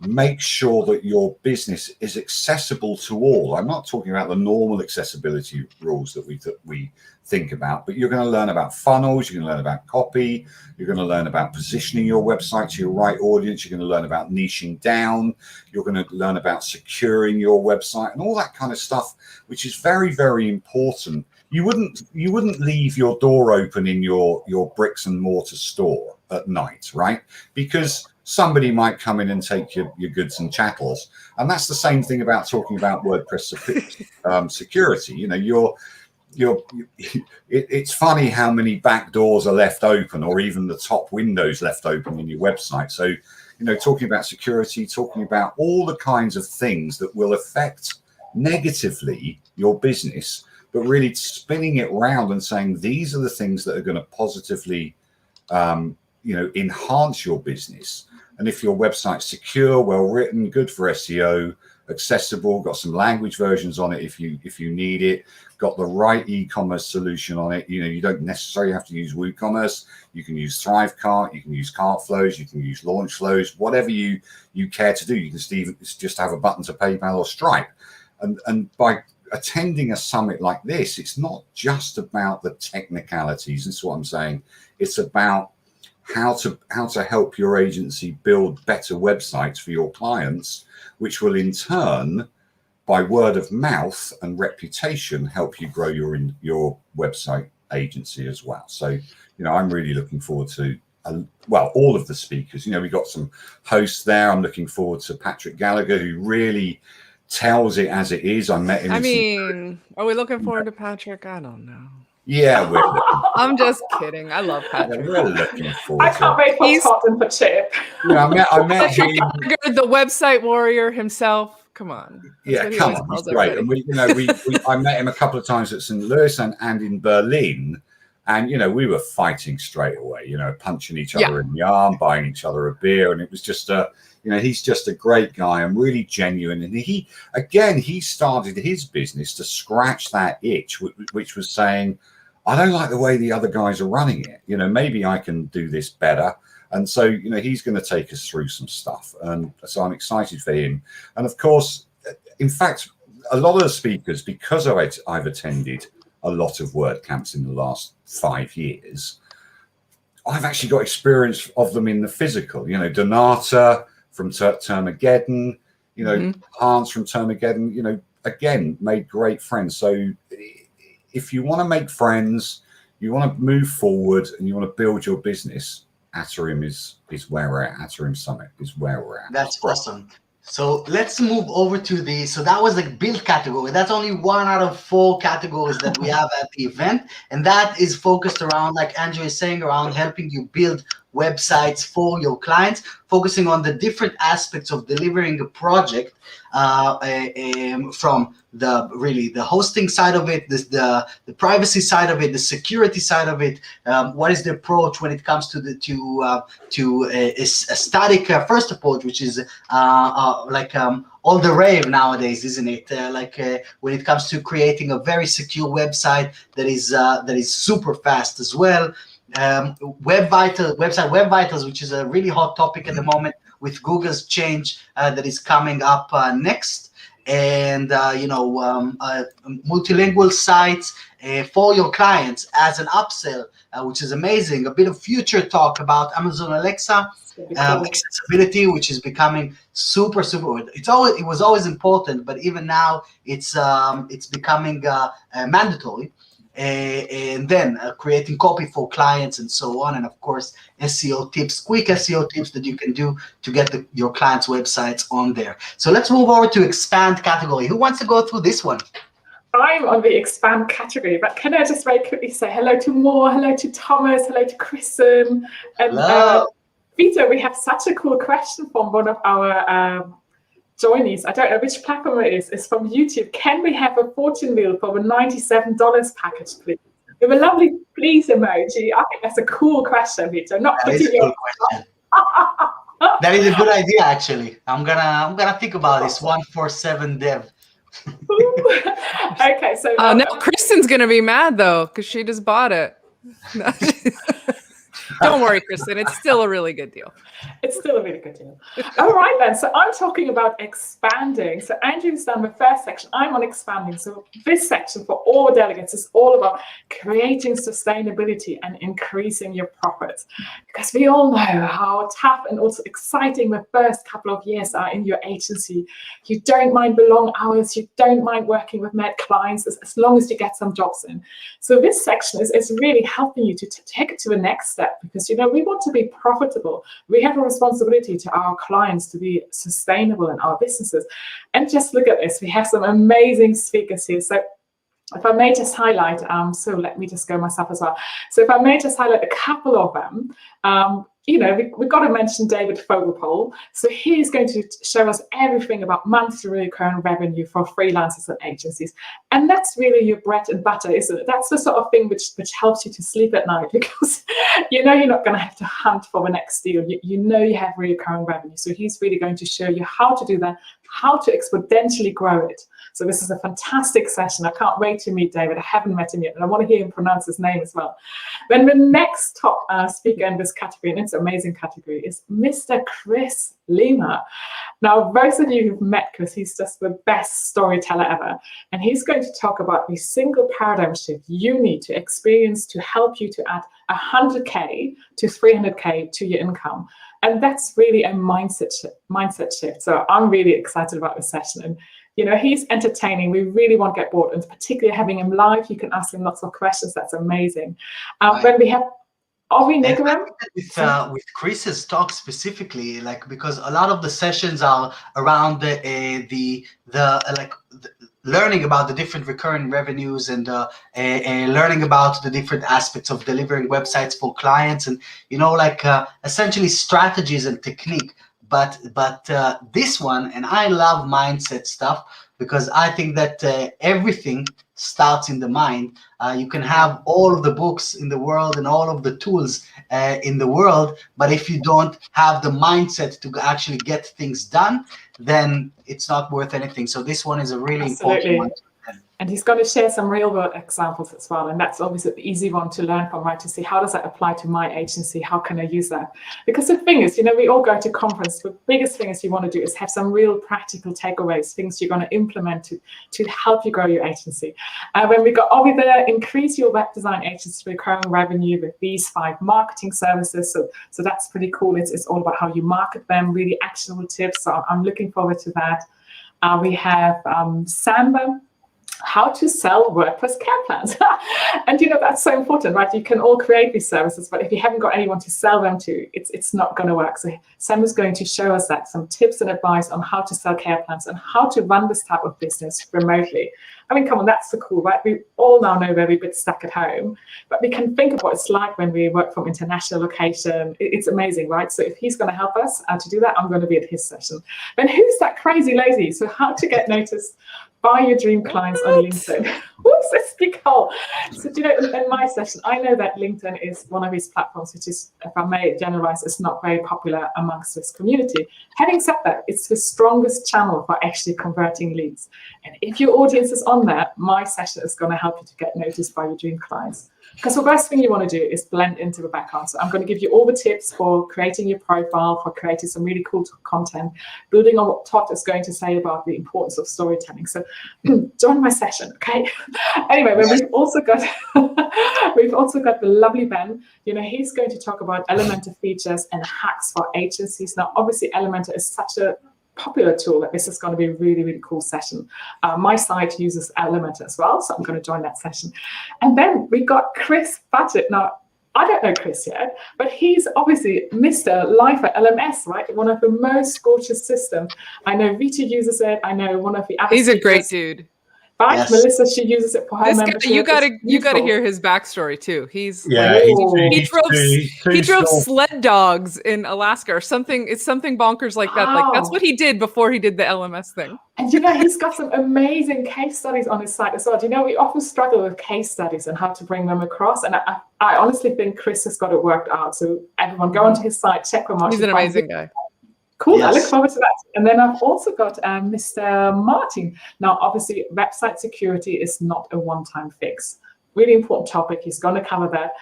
make sure that your business is accessible to all. I'm not talking about the normal accessibility rules that we think about, but you're going to learn about funnels, you're going to learn about copy, you're going to learn about positioning your website to your right audience, you're going to learn about niching down, you're going to learn about securing your website and all that kind of stuff, which is very, very important. You wouldn't leave your door open in your bricks and mortar store at night, right? Because somebody might come in and take your goods and chattels. And that's the same thing about talking about WordPress security. It's funny how many back doors are left open, or even the top windows left open in your website. So, talking about security, talking about all the kinds of things that will affect negatively your business, but really spinning it round and saying these are the things that are going to positively enhance your business. And if your website's secure, well written, good for SEO, accessible, got some language versions on it if you need it, got the right e-commerce solution on it, you don't necessarily have to use WooCommerce. You can use Thrivecart, you can use Cartflows, you can use Launch Flows, whatever you care to do. You can just have a button to PayPal or Stripe. And by attending a summit like this, it's not just about the technicalities. That's what I'm saying. It's about how to help your agency build better websites for your clients, which will in turn, by word of mouth and reputation, help you grow your website agency as well. So, I'm really looking forward to, all of the speakers. We got some hosts there. I'm looking forward to Patrick Gallagher, who really tells it as it is. I met him. Are we looking forward to Patrick? I don't know. Yeah, I'm just kidding. I love Patrick. We're looking forward. I can't wait for Todd and for Chip. I met him. The website warrior himself. Come on. That's come on. He's great. And I met him a couple of times at St. Louis and in Berlin. And, we were fighting straight away, punching each other in the arm, buying each other a beer. And it was just he's just a great guy and really genuine. And he started his business to scratch that itch, which was saying, I don't like the way the other guys are running it. Maybe I can do this better. And so, he's going to take us through some stuff. And so I'm excited for him. And of course, in fact, a lot of the speakers, because I've attended a lot of WordCamps in the last 5 years, I've actually got experience of them in the physical. Donata from Termageddon, Hans from Termageddon, again, made great friends. So if you want to make friends, you want to move forward and you want to build your business, Atarim is where we're at. Atarim Summit is where we're at. That's awesome. So let's move over to so that was the build category. That's only 1 out of 4 categories that we have at the event. And that is focused around, like Andrew is saying, around helping you build websites for your clients, focusing on the different aspects of delivering a project from the hosting side of it, the privacy side of it, the security side of it. What is the approach when it comes to a static first approach, which is all the rave nowadays, isn't it? When it comes to creating a very secure website that is super fast as well. Web Vitals, which is a really hot topic at the moment with Google's change that is coming up next, and multilingual sites for your clients as an upsell, which is amazing. A bit of future talk about Amazon Alexa, accessibility, which is becoming super. It was always important, but even now it's becoming mandatory. And then creating copy for clients and so on, and of course SEO tips, quick SEO tips that you can do to get your clients' websites on there. So let's move over to expand category. Who wants to go through this one? I'm on the expand category, but can I just very quickly say hello to Moore, hello to Thomas, hello to Kristen, and Vito. We have such a cool question from one of our joinees. I don't know which platform it is. It's from YouTube. Can we have a fortune wheel for a $97 package, please? With a lovely please emoji. I think that's a cool question, Vito. That is a cool question. That is a good idea, actually. I'm gonna think about this. 147 dev. Okay, so no, Kristen's gonna be mad though because she just bought it. Don't worry, Kristen. It's still a really good deal. It's still a really good deal. All right, then. So I'm talking about expanding. So Andrew's done the first section. I'm on expanding. So this section for all delegates is all about creating sustainability and increasing your profits. Because we all know how tough and also exciting the first couple of years are in your agency. You don't mind the long hours. You don't mind working with mad clients as long as you get some jobs in. So this section is really helping you to take it to the next step. Because, we want to be profitable. We have a responsibility to our clients to be sustainable in our businesses. And just look at this. We have some amazing speakers here. So if I may just highlight, so let me just go myself as well. So if I may just highlight a couple of them, we've got to mention David Fogelpole. So he's going to show us everything about monthly recurring revenue for freelancers and agencies. And that's really your bread and butter, isn't it? That's the sort of thing which helps you to sleep at night, because you're not going to have to hunt for the next deal. You have recurring revenue. So he's really going to show you how to do that, how to exponentially grow it. So this is a fantastic session. I can't wait to meet David. I haven't met him yet, and I want to hear him pronounce his name as well. Then the next top speaker in this category, and it's an amazing category, is Mr. Chris Lima. Now, those of you who've met Chris, he's just the best storyteller ever. And he's going to talk about the single paradigm shift you need to experience to help you to add 100K to 300K to your income. And that's really a mindset shift. So I'm really excited about this session. And he's entertaining. We really won't get bored, and particularly having him live, you can ask him lots of questions. That's amazing. When we have Ovi Nigaram. With Chris's talk specifically, because a lot of the sessions are around the learning about the different recurring revenues and learning about the different aspects of delivering websites for clients, and essentially strategies and technique. But this one, and I love mindset stuff, because I think that everything starts in the mind. You can have all of the books in the world and all of the tools in the world, but if you don't have the mindset to actually get things done, then it's not worth anything. So this one is a really important one. And he's going to share some real world examples as well. And that's obviously the easy one to learn from, right? To see, how does that apply to my agency? How can I use that? Because the thing is, we all go to conference. The biggest thing is you want to do is have some real practical takeaways, things you're going to implement to help you grow your agency. When we got over there, increase your web design agency recurring revenue with these 5 marketing services. So that's pretty cool. It's all about how you market them, really actionable tips. So I'm looking forward to that. We have Samba, how to sell WordPress care plans. And that's so important, right? You can all create these services, but if you haven't got anyone to sell them to, it's not going to work. So Sam is going to show us that, some tips and advice on how to sell care plans and how to run this type of business remotely. I mean, come on, that's so cool, right? We all now know we're a bit stuck at home, but we can think of what it's like when we work from international location. It's amazing, right? So if he's going to help us to do that, I'm going to be at his session. Then who's that crazy lady? So how to get noticed by your dream clients on LinkedIn. What's this, Nicole? So, in my session, I know that LinkedIn is one of his platforms, which is, if I may generalize, is not very popular amongst this community. Having said that, it's the strongest channel for actually converting leads. And if your audience is on there, my session is going to help you to get noticed by your dream clients. Because the best thing you want to do is blend into the background. So I'm going to give you all the tips for creating your profile, for creating some really cool content, building on what Todd is going to say about the importance of storytelling. So join my session, okay? Anyway, we've also got the lovely Ben. He's going to talk about Elementor features and hacks for agencies. Now, obviously, Elementor is such a popular tool that this is going to be a really, really cool session. My site uses Elementor as well, so I'm going to join that session. And then we got Chris Budget. Now, I don't know Chris yet, but he's obviously Mr. Lifer LMS, right? One of the most gorgeous systems. I know Vito uses it. I know one of the other He's a great dude. Right, yes. Melissa, she uses it for her membership. You gotta hear his backstory too. He's he drove sled dogs in Alaska or something. It's something bonkers like that. Like that's what he did before he did the LMS thing. And he's got some amazing case studies on his site as well. We often struggle with case studies and how to bring them across. And I honestly think Chris has got it worked out. So everyone go onto his site, check them out. He's an amazing guy. Cool, yes. I look forward to that. And then I've also got Mr. Martin. Now, obviously, website security is not a one-time fix. Really important topic. He's going to cover that.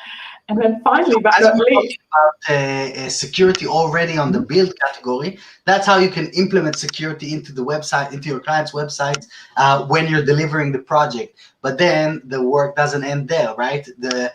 And then finally, but not least, about security already on the build category. That's how you can implement security into the website, into your client's website when you're delivering the project. But then the work doesn't end there, right? The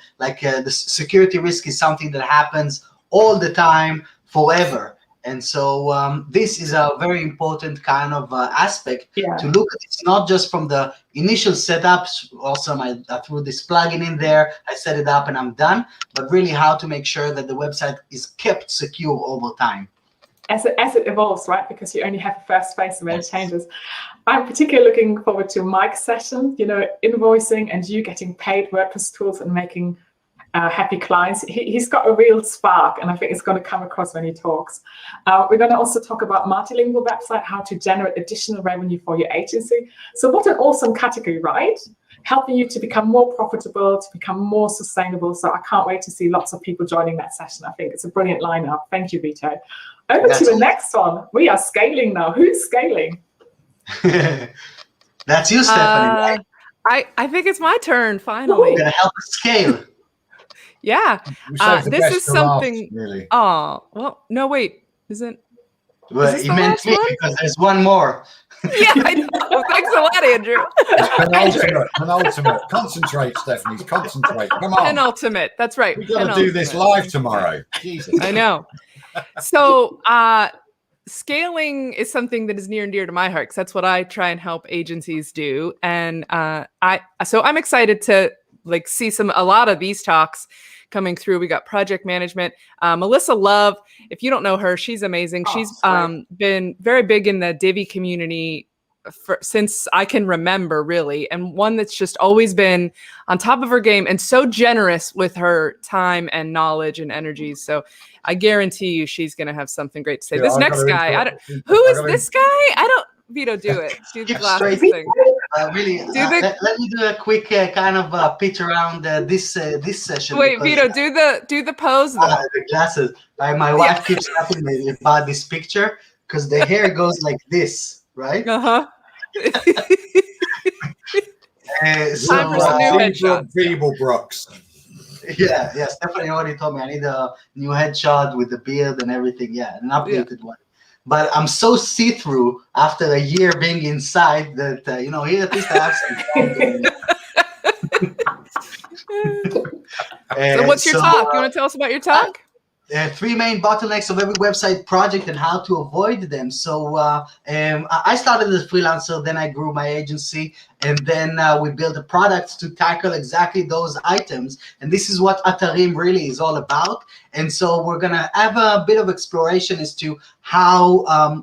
security risk is something that happens all the time, forever. And so this is a very important kind of aspect to look at. It's not just from the initial setups. Awesome, I threw this plugin in there, I set it up and I'm done. But really how to make sure that the website is kept secure over time. As it evolves, right? Because you only have the first phase and then it changes. I'm particularly looking forward to Mike's session, invoicing and you getting paid WordPress tools and making happy clients. He's got a real spark, and I think it's going to come across when he talks. We're going to also talk about multilingual website, how to generate additional revenue for your agency. So what an awesome category, right? Helping you to become more profitable, to become more sustainable. So I can't wait to see lots of people joining that session. I think it's a brilliant lineup. Thank you, Vito. Over to the next one. We are scaling now. Who's scaling? That's you, Stephanie, right? I think it's my turn, finally. You're going to help us scale. Yeah. This is something. Really. Oh, well, no, wait. Isn't. Well, you meant me because there's one more. Yeah, I know. Thanks a lot, Andrew. Penultimate. Concentrate, Stephanie. Concentrate. Come on. Penultimate. That's right. We've got to do this live tomorrow. Jesus. I know. So, scaling is something that is near and dear to my heart because that's what I try and help agencies do. And I'm excited to see a lot of these talks coming through. We got project management. Melissa Love, if you don't know her, she's amazing. She's been very big in the Divi community since I can remember, really, and one that's just always been on top of her game and so generous with her time and knowledge and energy. So I guarantee you she's going to have something great to say. This next guy, who is this guy? Vito, do it. Do the glasses thing. Really, let me do a quick kind of pitch around this session. Wait, Vito, do the pose though. The glasses. My wife keeps asking me about this picture because the hair goes like this, right? Uh-huh. So, time for some new headshots. Feeble Brooks. Yeah, Stephanie already told me I need a new headshot with the beard and everything. Yeah, an updated one. But I'm so see-through after a year being inside that, here at least I have some. So what's your talk? You want to tell us about your talk? 3 main bottlenecks of every website project and how to avoid them. So I started as a freelancer, then I grew my agency, and then we built a product to tackle exactly those items. And this is what Atarim really is all about. And so we're gonna have a bit of exploration as to how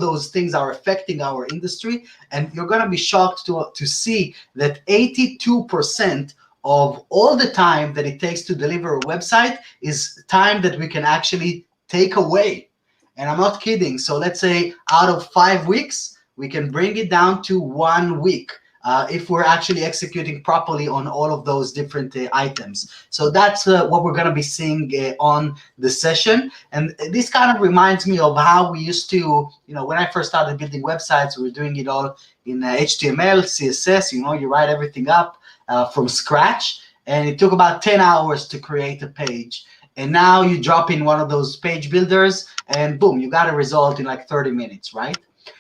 those things are affecting our industry. And you're gonna be shocked to see that 82% of all the time that it takes to deliver a website is time that we can actually take away. And I'm not kidding. So let's say out of 5 weeks, we can bring it down to 1 week if we're actually executing properly on all of those different items. So that's what we're going to be seeing on the session. And this kind of reminds me of how we used to, when I first started building websites, we were doing it all in HTML, CSS, you write everything up from scratch, and it took about 10 hours to create a page. And now you drop in one of those page builders and boom, you got a result in like 30 minutes, right?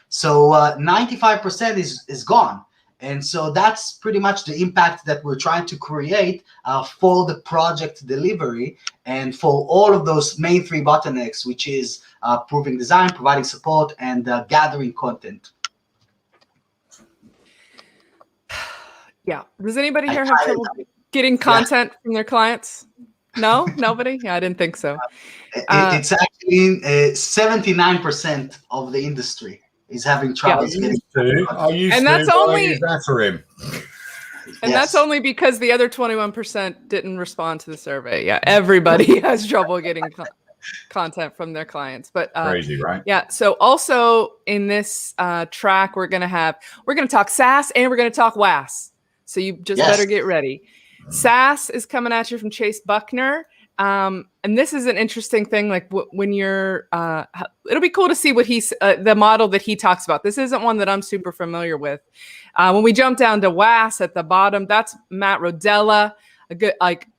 So 95% is gone. And so that's pretty much the impact that we're trying to create for the project delivery and for all of those main 3 bottlenecks, which is proving design, providing support, and gathering content. Yeah. Does anybody here have trouble getting content from their clients? No? Nobody? Yeah, I didn't think so. It's actually 79% of the industry is having trouble getting. And that's only because the other 21% didn't respond to the survey. Yeah, everybody has trouble getting content from their clients. But crazy, right? Yeah. So also in this track, we're gonna talk SaaS and we're gonna talk WAS. So you just better get ready. SaaS is coming at you from Chase Buckner. And this is an interesting thing. Like when you're, it'll be cool to see what the model that he talks about. This isn't one that I'm super familiar with. When we jump down to WAS at the bottom, that's Matt Rodella.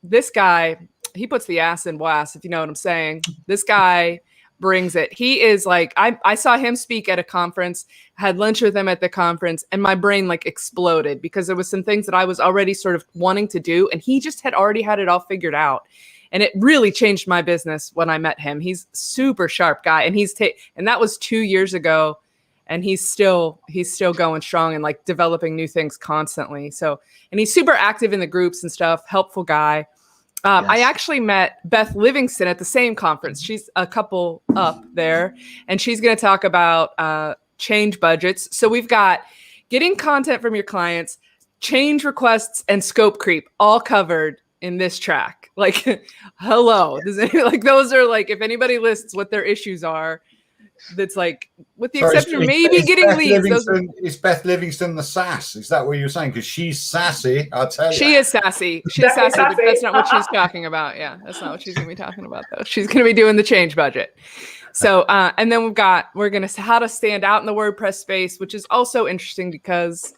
This guy, he puts the ass in WAS, if you know what I'm saying. This guy brings it. He is I saw him speak at a conference, had lunch with him at the conference, and my brain exploded because there was some things that I was already sort of wanting to do, and he just had already had it all figured out. And it really changed my business when I met him. He's super sharp guy, and and that was 2 years ago, and he's still going strong and developing new things constantly. So, and he's super active in the groups and stuff, helpful guy. I actually met Beth Livingston at the same conference. She's a couple up there, and she's going to talk about change budgets. So we've got getting content from your clients, change requests, and scope creep all covered in this track. Like, hello. Does any, like those are like if anybody lists what their issues are, that's like with the exception of maybe getting leads. Is Beth Livingston the sass? Is that what you're saying? Because she's sassy, I'll tell you. She is sassy. She is sassy, but that's not what she's talking about. Yeah, that's not what she's gonna be talking about though. She's gonna be doing the change budget. So and then we're gonna how to stand out in the WordPress space, which is also interesting because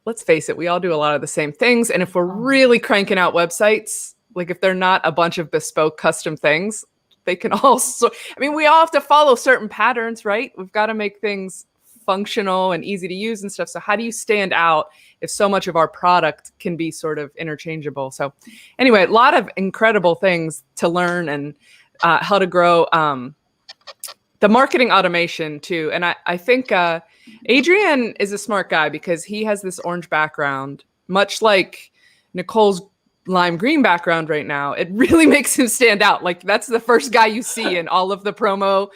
let's face it, we all do a lot of the same things. And if we're really cranking out websites, like if they're not a bunch of bespoke custom things, they can also, I mean, we all have to follow certain patterns, right? We've got to make things functional and easy to use and stuff. So how do you stand out if so much of our product can be sort of interchangeable? So anyway, a lot of incredible things to learn and how to grow the marketing automation too. And I think Adrian is a smart guy because he has this orange background, much like Nicole's lime green background right now. It really makes him stand out. Like that's the first guy you see in all of the promo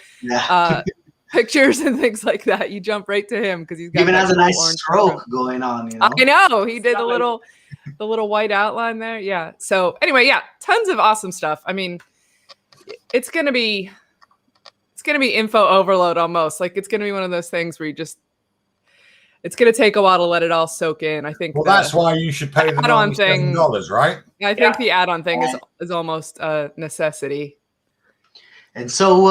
pictures and things like that. You jump right to him because he's got even has a nice stroke going on. You know? I know he did the little white outline there. Yeah. So anyway, yeah, tons of awesome stuff. I mean, it's gonna be info overload almost. Like it's gonna be one of those things where it's going to take a while to let it all soak in. I think. Well, that's why you should pay the $97, right? I think the add-on thing is almost a necessity. And so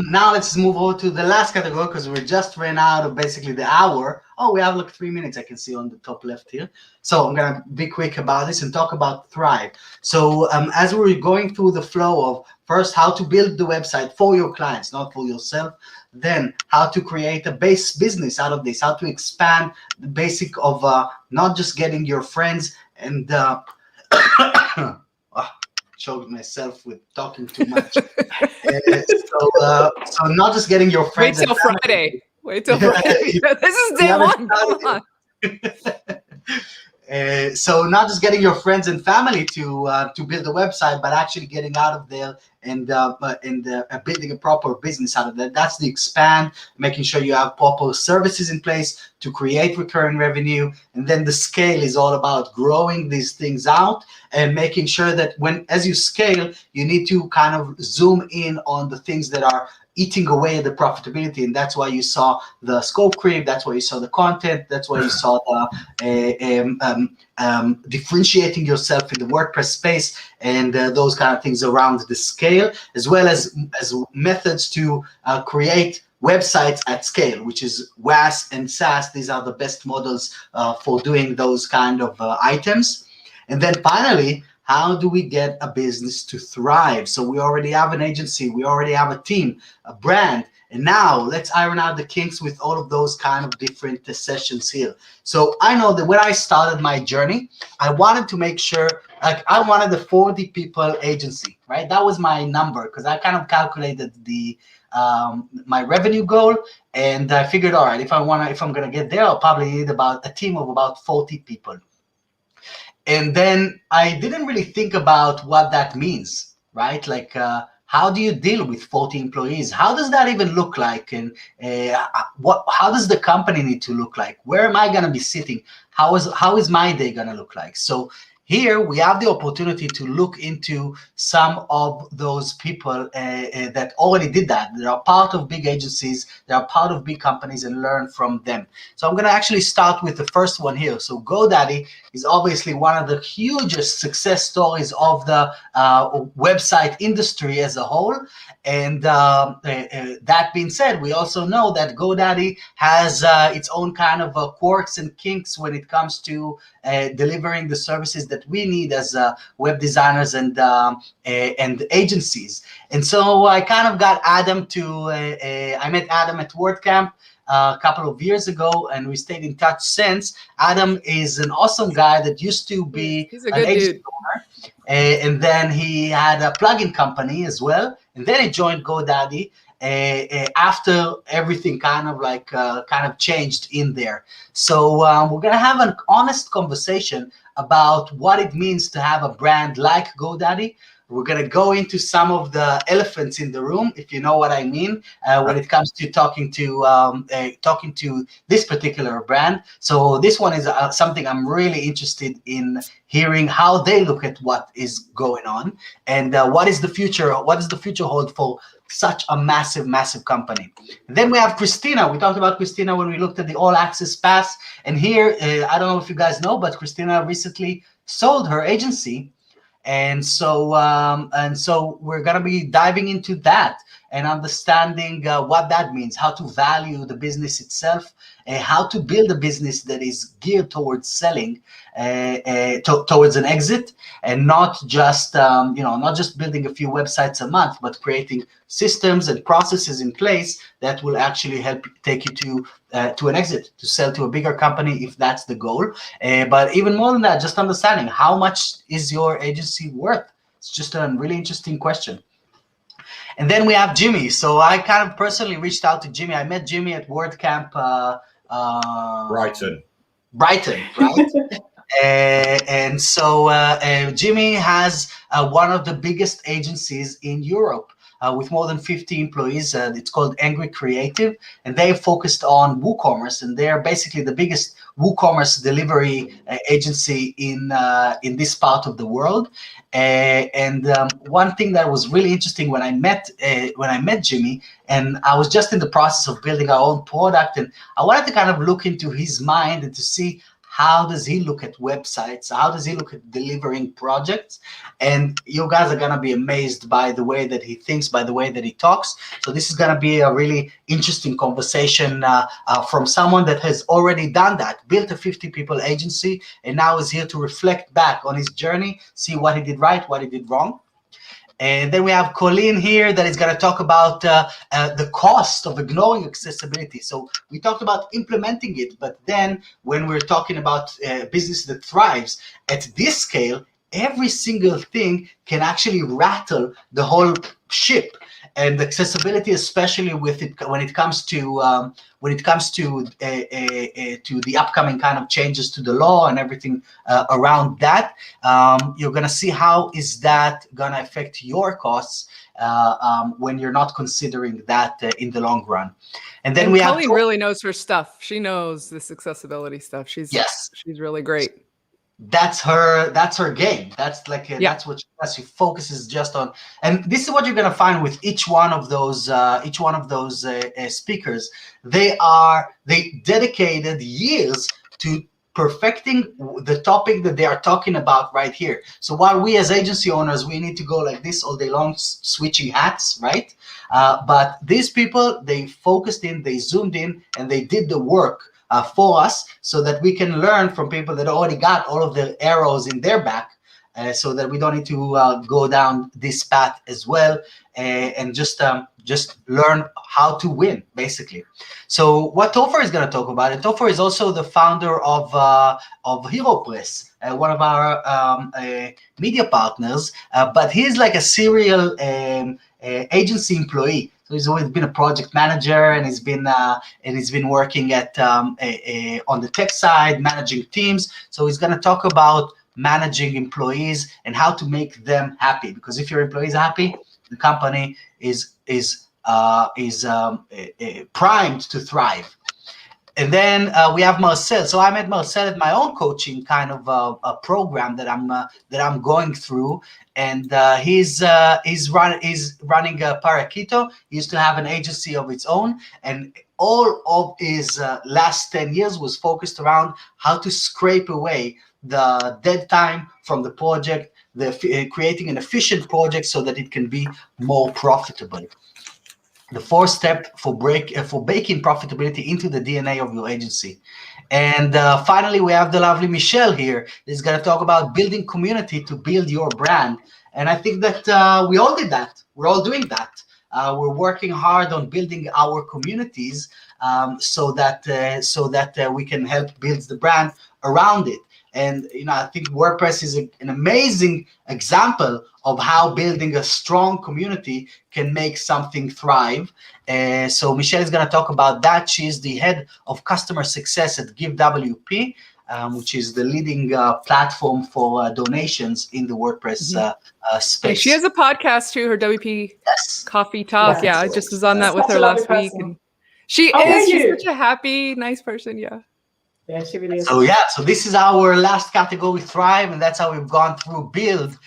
now let's move over to the last category because we just ran out of basically the hour. Oh, we have like 3 minutes I can see on the top left here. So I'm going to be quick about this and talk about Thrive. So as we're going through the flow of first how to build the website for your clients, not for yourself, then how to create a base business out of this, how to expand the basic of not just getting your friends and choked myself with talking too much. So not just getting your friends. Wait till Friday. Wait till Friday. This is day one. Come on. So not just getting your friends and family to build a website, but actually getting out of there and building a proper business out of that. That's the expand, making sure you have proper services in place to create recurring revenue. And then the scale is all about growing these things out and making sure that as you scale, you need to kind of zoom in on the things that are eating away at the profitability, and that's why you saw the scope creep, that's why you saw the content, that's why you saw the differentiating yourself in the WordPress space and those kind of things around the scale, as well as methods to create websites at scale, which is WAS and SaaS. These are the best models for doing those kind of items. And then finally, how do we get a business to thrive? So we already have an agency, we already have a team, a brand, and now let's iron out the kinks with all of those kind of different sessions here. So I know that when I started my journey, I wanted to make sure, like I wanted a 40 people agency, right? That was my number because I kind of calculated the my revenue goal, and I figured, all right, if I'm gonna get there, I'll probably need about a team of about 40 people. And then I didn't really think about what that means, right? Like, how do you deal with 40 employees? How does that even look like? And how does the company need to look like? Where am I going to be sitting? How is my day going to look like? So here we have the opportunity to look into some of those people that already did that. They are part of big agencies, they are part of big companies, and learn from them. So I'm going to actually start with the first one here. So GoDaddy is obviously one of the hugest success stories of the website industry as a whole. And that being said, we also know that GoDaddy has its own kind of quirks and kinks when it comes to delivering the services that we need as web designers and agencies. And so I kind of got Adam I met Adam at WordCamp a couple of years ago, and we stayed in touch since. Adam is an awesome guy that used to be an agency owner, and then he had a plugin company as well, and then he joined GoDaddy after everything kind of changed in there. So we're gonna have an honest conversation about what it means to have a brand like GoDaddy we're going to go into some of the elephants in the room, if you know what I mean, when it comes to talking to this particular brand. So this one is something I'm really interested in hearing how they look at what is going on, and what does the future hold for such a massive company. And then we have Christina. We talked about Christina when we looked at the All Access Pass, and here, I don't know if you guys know, but Christina recently sold her agency. And so we're going to be diving into that and understanding what that means, how to value the business itself, and how to build a business that is geared towards selling, towards an exit, and not just building a few websites a month, but creating systems and processes in place that will actually help take you to an exit, to sell to a bigger company if that's the goal. But even more than that, just understanding how much is your agency worth. It's just a really interesting question. And then we have Jimmy. So I kind of personally reached out to Jimmy. I met Jimmy at WordCamp Brighton, right? And so Jimmy has one of the biggest agencies in Europe with more than 50 employees. It's called Angry Creative, and they focused on WooCommerce, and they're basically the biggest WooCommerce delivery agency in this part of the world. And one thing that was really interesting when I met Jimmy, and I was just in the process of building our own product, and I wanted to kind of look into his mind and to see how does he look at websites, how does he look at delivering projects. And you guys are going to be amazed by the way that he thinks, by the way that he talks. So this is going to be a really interesting conversation from someone that has already done that, built a 50 people agency, and now is here to reflect back on his journey, see what he did right, what he did wrong. And then we have Colleen here that is going to talk about the cost of ignoring accessibility. So we talked about implementing it, but then when we're talking about business that thrives at this scale, every single thing can actually rattle the whole ship. And accessibility, especially when it comes to the upcoming kind of changes to the law and everything around that, you're going to see how is that going to affect your costs when you're not considering that in the long run. And then Colleen really knows her stuff. She knows this accessibility stuff. She's really great. That's her game. That's like that's what she focuses just on. And this is what you're gonna find with each one of those speakers. They dedicated years to perfecting the topic that they are talking about right here. So while we as agency owners, we need to go like this all day long, switching hats, right? But these people, they focused in, they zoomed in, and they did the work for us, so that we can learn from people that already got all of the arrows in their back, so that we don't need to go down this path as well, and just learn how to win, basically. So what Topher is going to talk about, and Topher is also the founder of HeroPress, one of our media partners, but he's like a serial agency employee. So he's always been a project manager, and he's been working at on the tech side, managing teams. So he's going to talk about managing employees and how to make them happy. Because if your employees are happy, the company is primed to thrive. And then we have Marcel. So I met Marcel at my own coaching kind of a program that I'm going through, and he's running Parakeeto. He used to have an agency of its own, and all of his last 10 years was focused around how to scrape away the dead time from the project, creating an efficient project so that it can be more profitable. The fourth step for baking profitability into the DNA of your agency. And finally, we have the lovely Michelle here. Is going to talk about building community to build your brand. And I think that we all did that. We're all doing that. We're working hard on building our communities so that we can help build the brand around it. And I think WordPress is an amazing example of how building a strong community can make something thrive. So Michelle is going to talk about that. She is the head of customer success at GiveWP. which is the leading platform for donations in the WordPress space. She has a podcast too, her WP Coffee Talk. Yes. Yeah, I just was on that with Such her a lovely last week. person. And she's such a happy, nice person. Yeah. Yeah, she really is. So so this is our last category, Thrive, and that's how we've gone through build,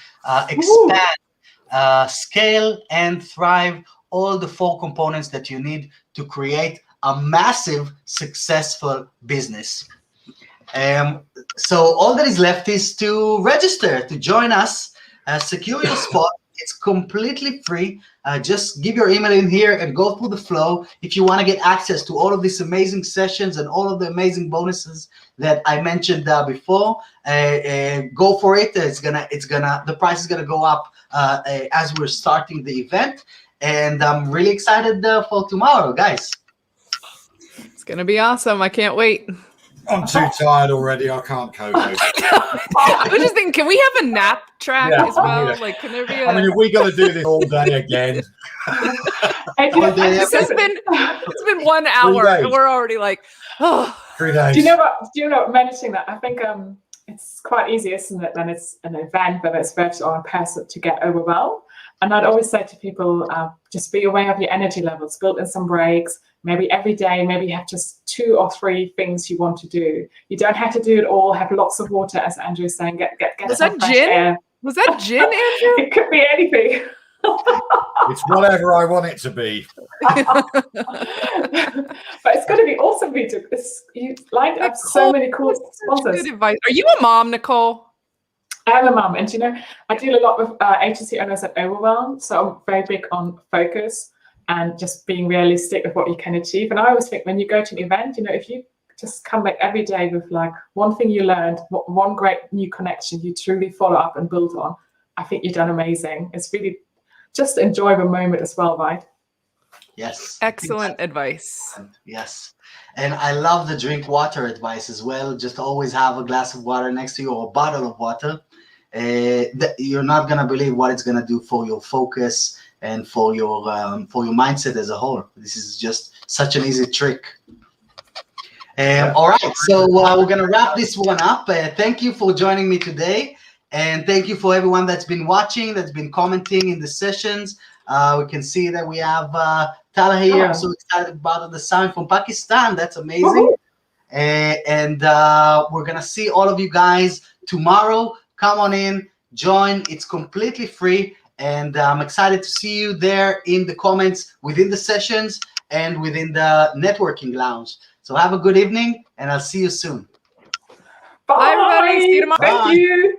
expand, scale, and thrive, all the 4 components that you need to create a massive, successful business. So all that is left is to register, to join us, secure your spot. It's completely free. Just give your email in here and go through the flow. If you want to get access to all of these amazing sessions and all of the amazing bonuses that I mentioned before, go for it. The price is gonna go up as we're starting the event, and I'm really excited for tomorrow, guys. It's gonna be awesome. I can't wait. I'm too tired already. I can't co-host. I was just thinking, can we have a nap track as well? Yeah. Like, can there be I mean, if we got to do this all day again. It's been 1 hour and we're already like, oh. 3 days. Do you know what, mentioning that, I think it's quite easy, isn't it, when it's an event, whether it's virtual or in person, to get overwhelmed. And I'd always say to people, just be aware of your energy levels, build in some breaks. Maybe every day, maybe you have just 2 or 3 things you want to do. You don't have to do it all. Have lots of water, as Andrew is saying. Get Was some that fresh gin? air. Was that gin, Andrew? It could be anything. It's whatever I want it to be. But it's going to be awesome, Vito. You lined up so many cool sponsors. Good advice. Are you a mom, Nicole? I'm a mum, and I deal a lot with agency owners that overwhelm. So I'm very big on focus and just being realistic with what you can achieve. And I always think when you go to an event, if you just come back every day with like one thing you learned, one great new connection you truly follow up and build on, I think you've done amazing. It's really just enjoy the moment as well, right? Yes. Excellent advice. Yes. And I love the drink water advice as well. Just always have a glass of water next to you or a bottle of water. You're not going to believe what it's going to do for your focus and for your mindset as a whole. This is just such an easy trick. All right, so we're going to wrap this one up. Thank you for joining me today. And thank you for everyone that's been watching, that's been commenting in the sessions. We can see that we have Tala here. I'm so excited about the sound from Pakistan. That's amazing. And we're going to see all of you guys tomorrow. Come on in, join. It's completely free. And I'm excited to see you there in the comments within the sessions and within the networking lounge. So have a good evening, and I'll see you soon. Bye, everybody. See you tomorrow. Thank you.